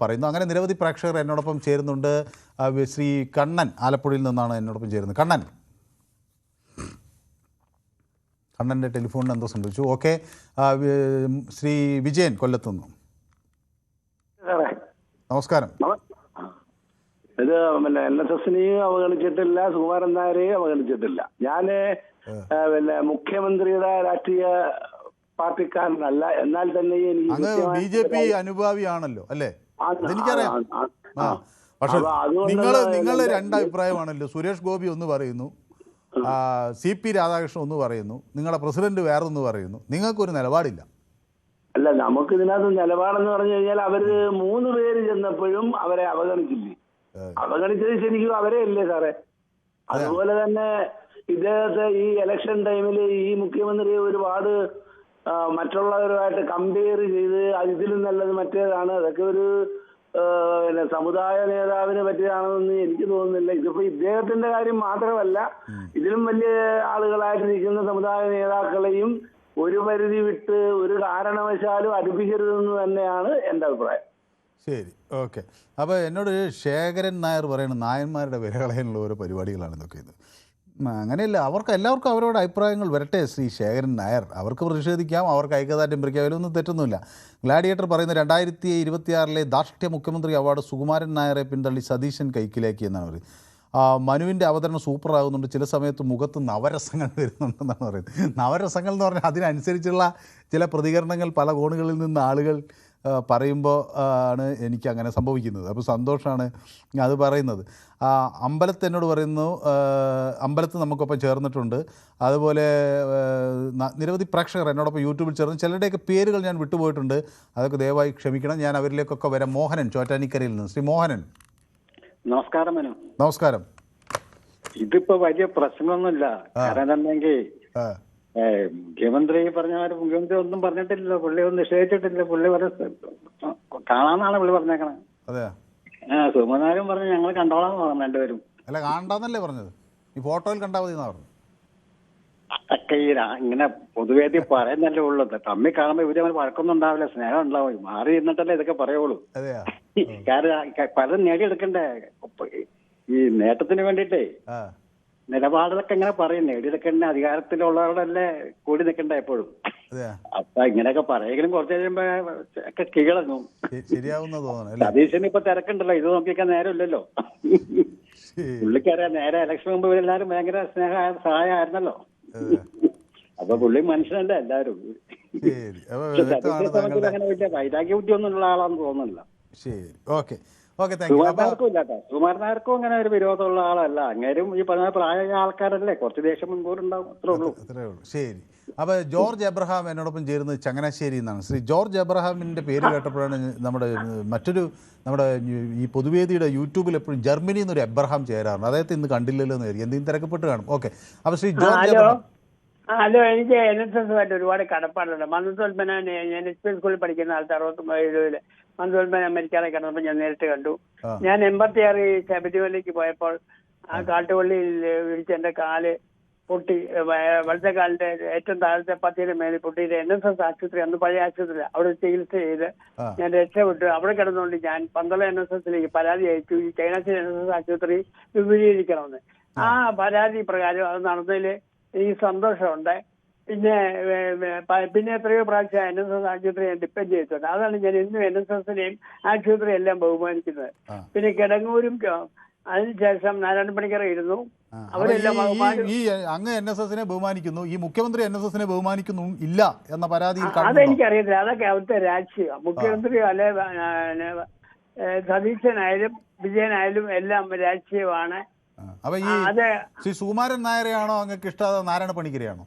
പറയുന്നു. അങ്ങനെ നിരവധി പ്രേക്ഷകർ എന്നോടൊപ്പം ചേരുന്നുണ്ട്. ശ്രീ കണ്ണൻ ആലപ്പുഴയിൽ നിന്നാണ് എന്നോടൊപ്പം ചേരുന്നത്. കണ്ണൻ്റെ ടെലിഫോണിന് എന്തോ സംഭവിച്ചു. ഓക്കെ, ശ്രീ വിജയൻ കൊല്ലത്തുനിന്ന് നമസ്കാരം. ഇത് പിന്നെ NSSനെയും അവഗണിച്ചിട്ടില്ല, സുകുമാരൻ നായരെയും അവഗണിച്ചിട്ടില്ല. ഞാന് പിന്നെ മുഖ്യമന്ത്രിയുടെ രാഷ്ട്രീയ പാർട്ടിക്കാരനല്ല. എന്നാൽ തന്നെ എനിക്ക് BJP അനുഭാവിയാണല്ലോ അല്ലേ? എനിക്കറിയാം. പക്ഷെ നിങ്ങൾ രണ്ടഭിപ്രായമാണല്ലോ. സുരേഷ് ഗോപി ഒന്ന് പറയുന്നു, CP രാധാകൃഷ്ണൻ ഒന്ന് പറയുന്നു, നിങ്ങളുടെ പ്രസിഡന്റ് വേറൊന്ന് പറയുന്നു. നിങ്ങൾക്കൊരു നിലപാടില്ല. അല്ല, നമുക്ക് ഇതിനകത്ത് നിലപാടെന്ന് പറഞ്ഞു കഴിഞ്ഞാൽ അവര് 3 പേര് ചെന്നപ്പോഴും അവരെ അവഗണിച്ചില്ലേ? അവഗണിച്ചത് ശരിക്കും അവരെ അല്ലേ സാറേ? അതുപോലെ തന്നെ ഇദ്ദേഹത്തെ ഈ ഇലക്ഷൻ ടൈമിൽ ഈ മുഖ്യമന്ത്രി ഒരുപാട് മറ്റുള്ളവരുമായിട്ട് കമ്പയർ ചെയ്ത് ഇതിലും നല്ലത് മറ്റേതാണ്, അതൊക്കെ ഒരു സമുദായ നേതാവിനെ പറ്റിയതാണെന്ന് എനിക്ക് തോന്നുന്നില്ല. ഇതിപ്പോ ഇദ്ദേഹത്തിന്റെ കാര്യം മാത്രമല്ല, ഇതിലും വലിയ ആളുകളായിട്ട് നിൽക്കുന്ന സമുദായ നേതാക്കളെയും ഒരു പരിധി വിട്ട് ഒരു കാരണവശാലും അടുപ്പിക്കരുതെന്ന് തന്നെയാണ് എൻ്റെ അഭിപ്രായം. ശരി, ഓക്കെ. അപ്പോൾ എന്നോട് ശേഖരൻ നായർ പറയുന്നത് നായന്മാരുടെ വില കളയാനുള്ള ഓരോ പരിപാടികളാണ് ഇതൊക്കെ. ഇത് അങ്ങനെയല്ല, എല്ലാവർക്കും അവരുടെ അഭിപ്രായങ്ങൾ വരട്ടെ. ശ്രീ ശേഖരൻ നായർ, അവർക്ക് പ്രതിഷേധിക്കാം, അവർക്ക് ഐക്യദാർഢ്യം പ്രഖ്യാപിക്കാനൊന്നും തെറ്റൊന്നുമില്ല. ഗ്ലാഡിയേറ്റർ പറയുന്ന 2026 ധാർഷ്ട്യ മുഖ്യമന്ത്രി അവാർഡ് സുകുമാരൻ നായരെ പിന്തള്ളി സതീശൻ കൈക്കിലാക്കി എന്നാണ് പറയുന്നത്. മനുവിൻ്റെ അവതരണം സൂപ്പറാകുന്നുണ്ട്, ചില സമയത്ത് മുഖത്ത് നവരസങ്ങൾ വരുന്നുണ്ടെന്നാണ് പറയുന്നത്. നവരസങ്ങൾ എന്ന് പറഞ്ഞാൽ അതിനനുസരിച്ചുള്ള ചില പ്രതികരണങ്ങൾ പല കോണുകളിൽ നിന്ന് ആളുകൾ പറയുമ്പോൾ ആണ് എനിക്ക് അങ്ങനെ സംഭവിക്കുന്നത്. അപ്പോൾ സന്തോഷമാണ് അത് പറയുന്നത്. അമ്പലത്ത് എന്നോട് പറയുന്നു, അമ്പലത്ത് നമുക്കൊപ്പം ചേർന്നിട്ടുണ്ട്. അതുപോലെ നിരവധി പ്രേക്ഷകർ എന്നോടൊപ്പം യൂട്യൂബിൽ ചേർന്ന്, ചിലരുടെയൊക്കെ പേരുകൾ ഞാൻ വിട്ടുപോയിട്ടുണ്ട്, അതൊക്കെ ദയവായി ക്ഷമിക്കണം. ഞാൻ അവരിലേക്കൊക്കെ വരാം. മോഹനൻ ചോറ്റാനിക്കരയിൽ നിന്ന്. ശ്രീ മോഹനൻ നമസ്കാരം. നമസ്കാരം. ഇതിപ്പോ വലിയ പ്രശ്നമൊന്നുമില്ല. കാരണം എന്തെങ്കിൽ മുഖ്യമന്ത്രി മുഖ്യമന്ത്രി ഒന്നും പറഞ്ഞിട്ടില്ലല്ലോ, പുള്ളി ഒന്നും നിഷേധിച്ചിട്ടില്ല. പുള്ളി കാണാന്നാണ് പുള്ളി പറഞ്ഞേക്കണേ. സുകുമാരൻ പറഞ്ഞു ഞങ്ങൾ കണ്ടോളാന്ന് പറഞ്ഞു രണ്ടുപേരും. അല്ല കാണണ്ടെന്നല്ലേ പറഞ്ഞത്, ഈ ഫോട്ടോയിൽ കണ്ടാൽ മതി എന്നാ പറഞ്ഞു. അതൊക്കെ ഈ ഇങ്ങനെ പൊതുവേദി പറയുന്നല്ലേ ഉള്ളൂ. തമ്മിൽ കാണുമ്പോ ഇവര് വഴക്കൊന്നും ഉണ്ടാവില്ല, സ്നേഹം ഉണ്ടാവും. മാറി ഇരുന്നിട്ടല്ലേ ഇതൊക്കെ പറയുള്ളൂ. കാരണം പലരും നേടിയെടുക്കണ്ടേ ഈ നേട്ടത്തിന് വേണ്ടിട്ടേ. നിലപാടുകളൊക്കെ ഇങ്ങനെ പറയും, നേടിയെടുക്കണ്ടേ, അധികാരത്തിലുള്ളവരല്ലേ കൂടി നിൽക്കണ്ടേ എപ്പോഴും. അപ്പൊ ഇങ്ങനെയൊക്കെ പറയെങ്കിലും കുറച്ച് കഴിയുമ്പോ ഒക്കെ കീഴടങ്ങും. സതീശന് ഇപ്പൊ തിരക്കുണ്ടല്ലോ, ഇത് നോക്കിയൊക്കെ നേരമില്ലല്ലോ. പുള്ളിക്കറിയാം, നേരെ ഇലക്ഷൻ മുമ്പ് ഇവരെല്ലാരും ഭയങ്കര സഹായമായിരുന്നല്ലോ. അപ്പൊ പുള്ളി മനുഷ്യനല്ലേ എല്ലാരും. അങ്ങനെ വലിയ വൈരാഗ്യ ബുദ്ധി ഒന്നും ഉള്ള ആളാന്ന് തോന്നുന്നില്ല. സുകുമാരനായർക്കും ഇല്ലാട്ടോ, സുകുമാരനായർക്കും അങ്ങനെ ഒരു വിരോധമുള്ള ആളല്ല. അങ്ങേരും ഈ പറഞ്ഞ പ്രായ ആൾക്കാരല്ലേ, കുറച്ച് ദേഷ്യം മുൻകൂറുണ്ടാവും, അത്രേ ഉള്ളൂ. ശരി. അപ്പോൾ ജോർജ് എബ്രഹാം എന്നോടൊപ്പം ചേരുന്നത് ചങ്ങനാശ്ശേരി എന്നാണ്. ശ്രീ ജോർജ് എബ്രഹാമിൻ്റെ പേര് കേട്ടപ്പോഴാണ് നമ്മുടെ ഈ പൊതുവേദിയുടെ യൂട്യൂബിൽ എപ്പോഴും ജർമ്മനിയിൽ നിന്നൊരു എബ്രഹാം ചേരാറുണ്ട്. അദ്ദേഹത്തെ ഇന്ന് കണ്ടില്ലല്ലോ എന്ന് കരുതി, എന്തെങ്കിലും തിരക്കപ്പെട്ട് കാണും. ഓക്കെ, അപ്പോൾ ശ്രീ ജോർജ് എബ്രഹാം. ഹലോ, എനിക്ക് NSS ആയിട്ട് ഒരുപാട് കടപ്പാടുണ്ട്. മന്ദത്തോൽപ്പന ഞാൻ SP സ്കൂളിൽ പഠിക്കുന്ന കാലത്ത് 67 മന്ദത്തോൽപ്പന അമേരിക്കയിലെ കിടന്നപ്പോൾ ഞാൻ നേരിട്ട് കണ്ടു. ഞാൻ 86 ശബരിമലയ്ക്ക് പോയപ്പോൾ ആ കാട്ടുപള്ളിയിൽ വിളിച്ച് എന്റെ കാല് പൊട്ടി, വലത്തെ കാലിന്റെ ഏറ്റവും താഴത്തെ പത്തിയുടെ മേലെ പൊട്ടിയിട്ട് NSS ആശുപത്രി, അന്ന് പഴയ ആശുപത്രി, അവിടെ ചികിത്സ ചെയ്ത് ഞാൻ രക്ഷപ്പെട്ടു. അവിടെ കിടന്നുകൊണ്ട് ഞാൻ പന്തളം NSSലേക്ക് പരാതി അയച്ചു, ഈ ചങ്ങനാശ്ശേരി NSS ആശുപത്രി വിപുലീകരിക്കണമെന്ന്. ആ പരാതി പ്രകാരം അത് നടന്നതിൽ എനിക്ക് സന്തോഷമുണ്ട്. പിന്നെ എത്രയോ പ്രാവശ്യം NSS ആശുപത്രി ഞാൻ ഡിപ്പെൻഡ് ചെയ്തിട്ടുണ്ട്. അതാണ് ഞാൻ ഇന്നും NSSനെയും ആശുപത്രി എല്ലാം ബഹുമാനിക്കുന്നത്. പിന്നെ കിടങ്ങൂരും അതിനുശേഷം നാരായണ പണിക്കർ ഇരുന്നു, അവരെല്ലാം ഈ അങ്ങ് NSSനെ ബഹുമാനിക്കുന്നു, ഈ മുഖ്യമന്ത്രി NSSനെ ബഹുമാനിക്കുന്നു ഇല്ല എന്ന പരാതി അതെനിക്കറിയത്തില്ല. അതൊക്കെ അവിടുത്തെ രാഷ്ട്രീയം. മുഖ്യമന്ത്രി അല്ലെ സതീശനായാലും വിജയനായാലും എല്ലാം രാഷ്ട്രീയമാണ്. അപ്പൊ ഈ ശ്രീ സുകുമാരൻ നായരെയാണോ അങ്ങക്ക് ഇഷ്ടം, നാരായണ പണിക്കരെയാണോ?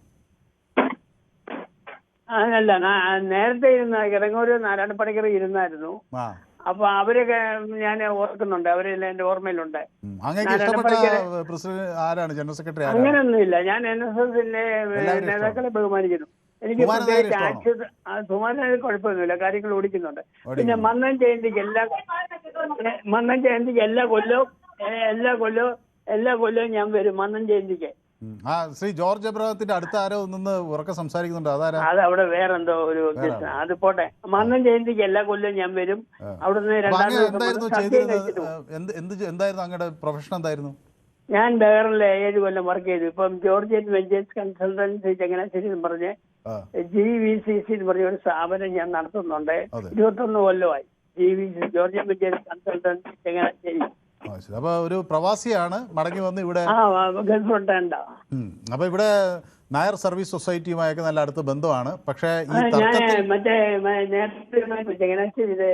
അതല്ല, നേരത്തെ ഇരുന്ന കിടങ്ങൂര് നാരായണ പണിക്കർ ഇരുന്നായിരുന്നു. അപ്പൊ അവരൊക്കെ ഞാൻ ഓർക്കുന്നുണ്ട്, അവരെല്ലാം എന്റെ ഓർമ്മയിലുണ്ട്. അങ്ങനെയൊന്നുമില്ല. ഞാൻ NSSന്റെ നേതാക്കളെ ബഹുമാനിക്കുന്നു. എനിക്ക് സുമാരനായ കുഴപ്പമൊന്നുമില്ല, കാര്യങ്ങൾ ഓടിക്കുന്നുണ്ട്. പിന്നെ മന്നൻ ജയന്തിക്ക് എല്ലാ കൊല്ലവും ഞാൻ വരും മന്നൻ ജയന്തിക്ക്. ശ്രീ ജോർജ് എബ്രഹാത്തിന്റെ അടുത്ത ആരോ നിന്ന് ഉറക്കെ സംസാരിക്കുന്നുണ്ട്, അതാരാ? അത് അവിടെ വേറെന്തോ ഒരു അത് പോട്ടെ. മന്നൻ ജയന്തിക്ക് എല്ലാ കൊല്ലവും ഞാൻ വരും. അവിടുന്ന് എന്തായിരുന്നു അങ്ങയുടെ പ്രൊഫഷൻ എന്തായിരുന്നു? ഞാൻ ബഹറിലെ 7 കൊല്ലം വർക്ക് ചെയ്തു. ഇപ്പം ജോർജിയൻ വെഞ്ചേഴ്സ് കൺസൾട്ടൻസി ചങ്ങനാശ്ശേരി എന്ന് പറഞ്ഞ് GVCC എന്ന് പറഞ്ഞ ഒരു സ്ഥാപനം ഞാൻ നടത്തുന്നുണ്ട്. 21 കൊല്ലമായി. Georgian ventures consultancy Changanassery. അപ്പൊ ഒരു പ്രവാസിയാണ്, മടങ്ങി വന്ന് ഇവിടെ. അപ്പൊ ഇവിടെ നായർ സർവീസ് സൊസൈറ്റിയുമായൊക്കെ നല്ല അടുത്ത ബന്ധമാണ്. പക്ഷേ മറ്റേ നേരത്തെ ചങ്ങനാശ്ശേരിയിലെ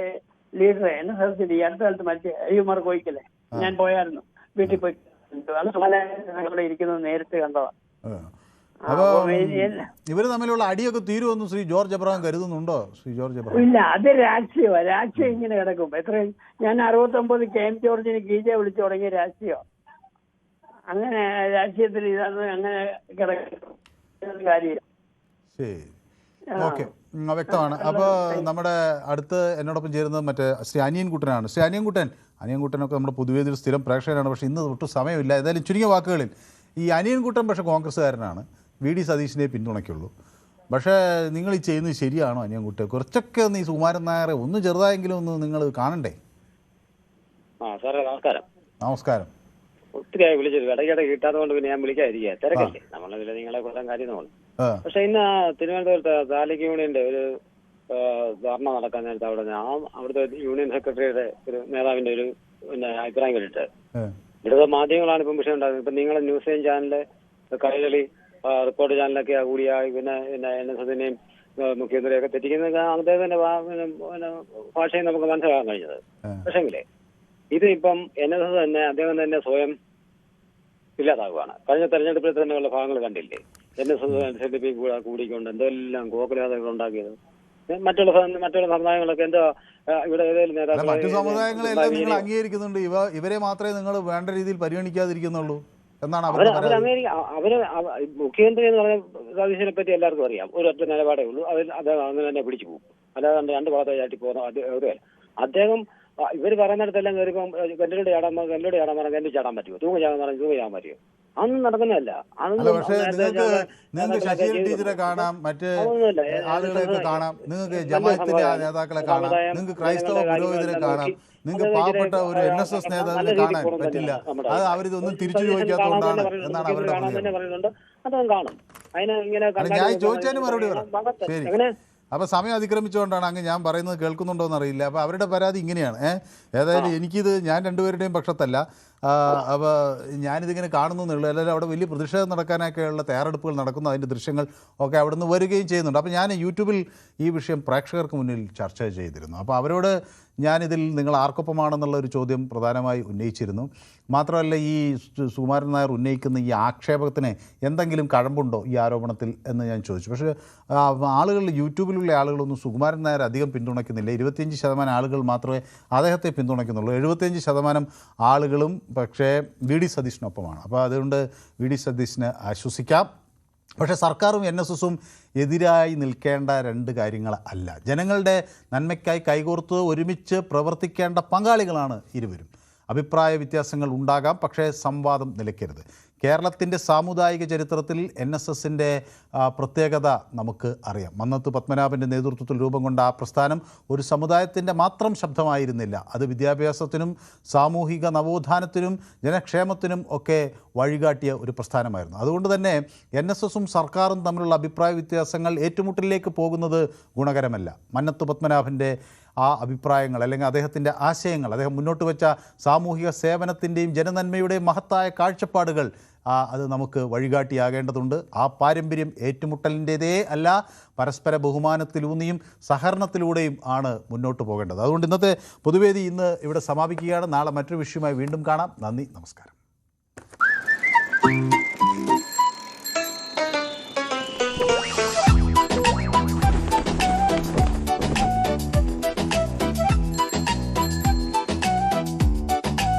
ലീഡർ NSS ഈ അടുത്ത കാലത്ത് മറ്റേ അയ്യമാർ കോയിക്കല്ലേ, ഞാൻ പോയായിരുന്നു, വീട്ടിൽ പോയി. അത് ഇരിക്കുന്നത് നേരിട്ട് കണ്ടതാ. അപ്പൊ ഇവര് തമ്മിലുള്ള അടിയൊക്കെ തീരുമെന്ന് ശ്രീ ജോർജ് എബ്രഹാം കരുതുന്നുണ്ടോ? ശ്രീ ജോർജ് എബ്രഹാം ഇല്ല, അത് രാഷ്ട്രീയമാണ്. രാഷ്ട്രീയം ഇങ്ങനെ കിടക്കും. എത്രയും ഞാൻ 69 KM ജോർജിന് ഗീജ വിളിച്ചു തുടങ്ങിയ രാഷ്ട്രീയം. അങ്ങനെ രാഷ്ട്രീയത്തിൽ ഇതാണ് അങ്ങനെ കിടക്കും കാര്യം. ശരി, ഓക്കെ, വ്യക്തമാണ്. അപ്പോൾ നമ്മുടെ അടുത്ത് എന്നോടൊപ്പം ചേരുന്നത് മറ്റേ ശ്രീ അനിയൻകുട്ടനാണ്. ശ്രീ അനിയൻകുട്ടനൊക്കെ നമ്മുടെ പൊതുവേദിയിൽ സ്ഥിരം പ്രേക്ഷകരാണ്. പക്ഷേ ഇന്ന് ഒട്ടും സമയമില്ല. ഏതായാലും ചുരുങ്ങിയ വാക്കുകളിൽ, ഈ അനിയൻകുട്ടൻ പക്ഷേ കോൺഗ്രസ്സുകാരനാണ്, VD സതീശനെ പിന്തുണയ്ക്കുള്ളൂ. പക്ഷേ നിങ്ങൾ ഈ ചെയ്യുന്നത് ശരിയാണോ അനിയൻകുട്ടൻ? കുറച്ചൊക്കെ ഒന്ന് ഈ സുകുമാരൻ നായരെ ഒന്ന് ചെറുതായെങ്കിലും ഒന്ന് നിങ്ങൾ കാണണ്ടേ? സാറേ നമസ്കാരം. നമസ്കാരം. ഒത്തിരി വിളിച്ചത് ഇടയ്ക്കിടെ കിട്ടാതെ കൊണ്ട് പിന്നെ ഞാൻ വിളിക്കാതിരിക്കുക, തിരക്കല്ലേ, നമ്മളെ നിങ്ങളെ കൊല്ലം കാര്യം. പക്ഷെ ഇന്ന് തിരുവനന്തപുരത്ത് താലൂക്ക് യൂണിയന്റെ ഒരു ധർണ നടക്കാൻ നേരത്തെ അവിടുത്തെ യൂണിയൻ സെക്രട്ടറിയുടെ ഒരു നേതാവിന്റെ ഒരു അഭിപ്രായം കേട്ടിട്ട് ഇവിടുത്തെ മാധ്യമങ്ങളാണ് ഇപ്പം വിഷയം ഉണ്ടാകുന്നത്. ഇപ്പം നിങ്ങളെ ന്യൂസ് 9 ചാനല്, കൈരളി റിപ്പോർട്ട് ചാനലൊക്കെ കൂടിയായി പിന്നെ NSSനെയും മുഖ്യമന്ത്രിയൊക്കെ തെറ്റിക്കുന്ന അദ്ദേഹത്തിന്റെ ഭാഷയും നമുക്ക് മനസ്സിലാക്കാൻ കഴിഞ്ഞത്. പക്ഷെങ്കിലേ ഇത് ഇപ്പം NSS തന്നെ അദ്ദേഹം തന്നെ സ്വയം ഇല്ലാതാവുകയാണ്. കഴിഞ്ഞ തെരഞ്ഞെടുപ്പിൽ തന്നെയുള്ള ഭാഗങ്ങൾ കണ്ടില്ലേ? NSS കൂടിക്കൊണ്ട് എന്തെല്ലാം ഗോകുലാതകൾ ഉണ്ടാക്കിയത്. മറ്റുള്ള സമുദായങ്ങളൊക്കെ എന്താ ഇവിടെ മറ്റു സമുദായങ്ങളെല്ലാം നിങ്ങൾ അംഗീകരിക്കുന്നുണ്ട്, ഇവരെ മാത്രമേ നിങ്ങൾ വേണ്ട രീതിയിൽ പരിഗണിക്കാതിരിക്കുന്നുള്ളൂ എന്നാണ് അവര് മുഖ്യമന്ത്രി എന്ന് പറഞ്ഞ സതീശനെ പറ്റി എല്ലാവർക്കും അറിയാം. ഒരൊറ്റ നിലപാടേ ഉള്ളൂ, അദ്ദേഹം അങ്ങനെ തന്നെ പിടിച്ചു പോകും. അല്ലാതെ 2 ഭാഗത്തെ ചാട്ടി പോകുന്ന അദ്ദേഹം ഇവർ പറയുന്നിടത്തെല്ലാം കയറിപ്പം കല്ലിനോട് ചാടാൻ പറഞ്ഞാൽ കല്ലിൽ ചാടാൻ പറ്റുമോ? തൂങ്ങ ചാടാൻ പറഞ്ഞാൽ തൂങ്ങ ചാടാൻ പറ്റുമോ? അതൊന്നും നടക്കുന്നതല്ല. പക്ഷേ നിങ്ങൾക്ക് ശശി ടീച്ചറെ കാണാം, മറ്റ് ആളുകളെയൊക്കെ കാണാം, നിങ്ങൾക്ക് ജമാഅത്തിന്റെ നേതാക്കളെ കാണാം, നിങ്ങൾക്ക് ക്രൈസ്തവ പുരോഹിതരെ കാണാം, നിങ്ങൾക്ക് പാവപ്പെട്ട ഒരു NSS നേതാവിനെ കാണാൻ പറ്റില്ല. അത് അവരിതൊന്നും തിരിച്ചു ചോദിക്കാത്തതുകൊണ്ടാണ് എന്നാണ് അവരുടെ പറയുന്നുണ്ട്. അതും കാണും. അതിന് ഇങ്ങനെ ഞാൻ ചോദിച്ചതിന് മറുപടി പറയാം. ശരി, അപ്പോൾ സമയം അതിക്രമിച്ചുകൊണ്ടാണ് അങ്ങ് ഞാൻ പറയുന്നത് കേൾക്കുന്നുണ്ടോ എന്നറിയില്ല. അപ്പോൾ അവരുടെ പരാതി ഇങ്ങനെയാണ്. ഏതായാലും എനിക്കിത് ഞാൻ രണ്ടുപേരുടെയും പക്ഷത്തല്ല. അപ്പോൾ ഞാനിതിങ്ങനെ കാണുന്നേ ഉള്ളൂ. എല്ലാവരും അവിടെ വലിയ പ്രതിഷേധം നടക്കാനൊക്കെയുള്ള തയ്യാറെടുപ്പുകൾ നടക്കുന്നു, അതിൻ്റെ ദൃശ്യങ്ങൾ ഒക്കെ അവിടെ നിന്ന് വരികയും ചെയ്യുന്നുണ്ട്. അപ്പോൾ ഞാൻ യൂട്യൂബിൽ ഈ വിഷയം പ്രേക്ഷകർക്ക് മുന്നിൽ ചർച്ച ചെയ്തിരുന്നു. അപ്പോൾ അവരോട് ഞാനിതിൽ നിങ്ങൾ ആർക്കൊപ്പമാണെന്നുള്ള ഒരു ചോദ്യം പ്രധാനമായി ഉന്നയിച്ചിരുന്നു. മാത്രമല്ല, ഈ സുകുമാരൻ നായർ ഉന്നയിക്കുന്ന ഈ ആക്ഷേപത്തിന് എന്തെങ്കിലും കഴമ്പുണ്ടോ ഈ ആരോപണത്തിൽ എന്ന് ഞാൻ ചോദിച്ചു. പക്ഷേ ആളുകൾ, യൂട്യൂബിലുള്ള ആളുകളൊന്നും സുകുമാരൻ നായർ അധികം പിന്തുണയ്ക്കുന്നില്ല. 25% ആളുകൾ മാത്രമേ അദ്ദേഹത്തെ പിന്തുണയ്ക്കുന്നുള്ളൂ. 75% ആളുകളും പക്ഷേ VD സതീശനൊപ്പമാണ്. അപ്പോൾ അതുകൊണ്ട് VD സതീശന് ആശ്വസിക്കാം. പക്ഷേ സർക്കാരും NSSഉം എതിരായി നിൽക്കേണ്ട രണ്ട് കാര്യങ്ങൾ അല്ല. ജനങ്ങളുടെ നന്മയ്ക്കായി കൈകോർത്ത് ഒരുമിച്ച് പ്രവർത്തിക്കേണ്ട പങ്കാളികളാണ് ഇരുവരും. അഭിപ്രായ വ്യത്യാസങ്ങൾ ഉണ്ടാകാം, പക്ഷേ സംവാദം നിലയ്ക്കരുത്. കേരളത്തിൻ്റെ സാമുദായിക ചരിത്രത്തിൽ NSSൻ്റെ പ്രത്യേകത നമുക്ക് അറിയാം. മന്നത്ത് പത്മനാഭൻ്റെ നേതൃത്വത്തിൽ രൂപം കൊണ്ട ആ പ്രസ്ഥാനം ഒരു സമുദായത്തിൻ്റെ മാത്രം ശബ്ദമായിരുന്നില്ല. അത് വിദ്യാഭ്യാസത്തിനും സാമൂഹിക നവോത്ഥാനത്തിനും ജനക്ഷേമത്തിനും ഒക്കെ വഴികാട്ടിയ ഒരു പ്രസ്ഥാനമായിരുന്നു. അതുകൊണ്ട് തന്നെ NSSഉം സർക്കാരും തമ്മിലുള്ള അഭിപ്രായ വ്യത്യാസങ്ങൾ ഏറ്റുമുട്ടലിലേക്ക് പോകുന്നത് ഗുണകരമല്ല. മന്നത്ത് പത്മനാഭൻ്റെ ആ അഭിപ്രായങ്ങൾ, അല്ലെങ്കിൽ അദ്ദേഹത്തിൻ്റെ ആശയങ്ങൾ, അദ്ദേഹം മുന്നോട്ട് വെച്ച സാമൂഹിക സേവനത്തിൻ്റെയും ജനനന്മയുടെയും മഹത്തായ കാഴ്ചപ്പാടുകൾ അത് നമുക്ക് വഴികാട്ടിയാകേണ്ടതുണ്ട്. ആ പാരമ്പര്യം ഏറ്റുമുട്ടലിൻ്റേതേ അല്ല, പരസ്പര ബഹുമാനത്തിലൂന്നിയും സഹകരണത്തിലൂടെയും ആണ് മുന്നോട്ട് പോകേണ്ടത്. അതുകൊണ്ട് ഇന്നത്തെ പൊതുവേദി ഇന്ന് ഇവിടെ സമാപിക്കുകയാണ്. നാളെ മറ്റൊരു വിഷയമായി വീണ്ടും കാണാം. നന്ദി, നമസ്കാരം.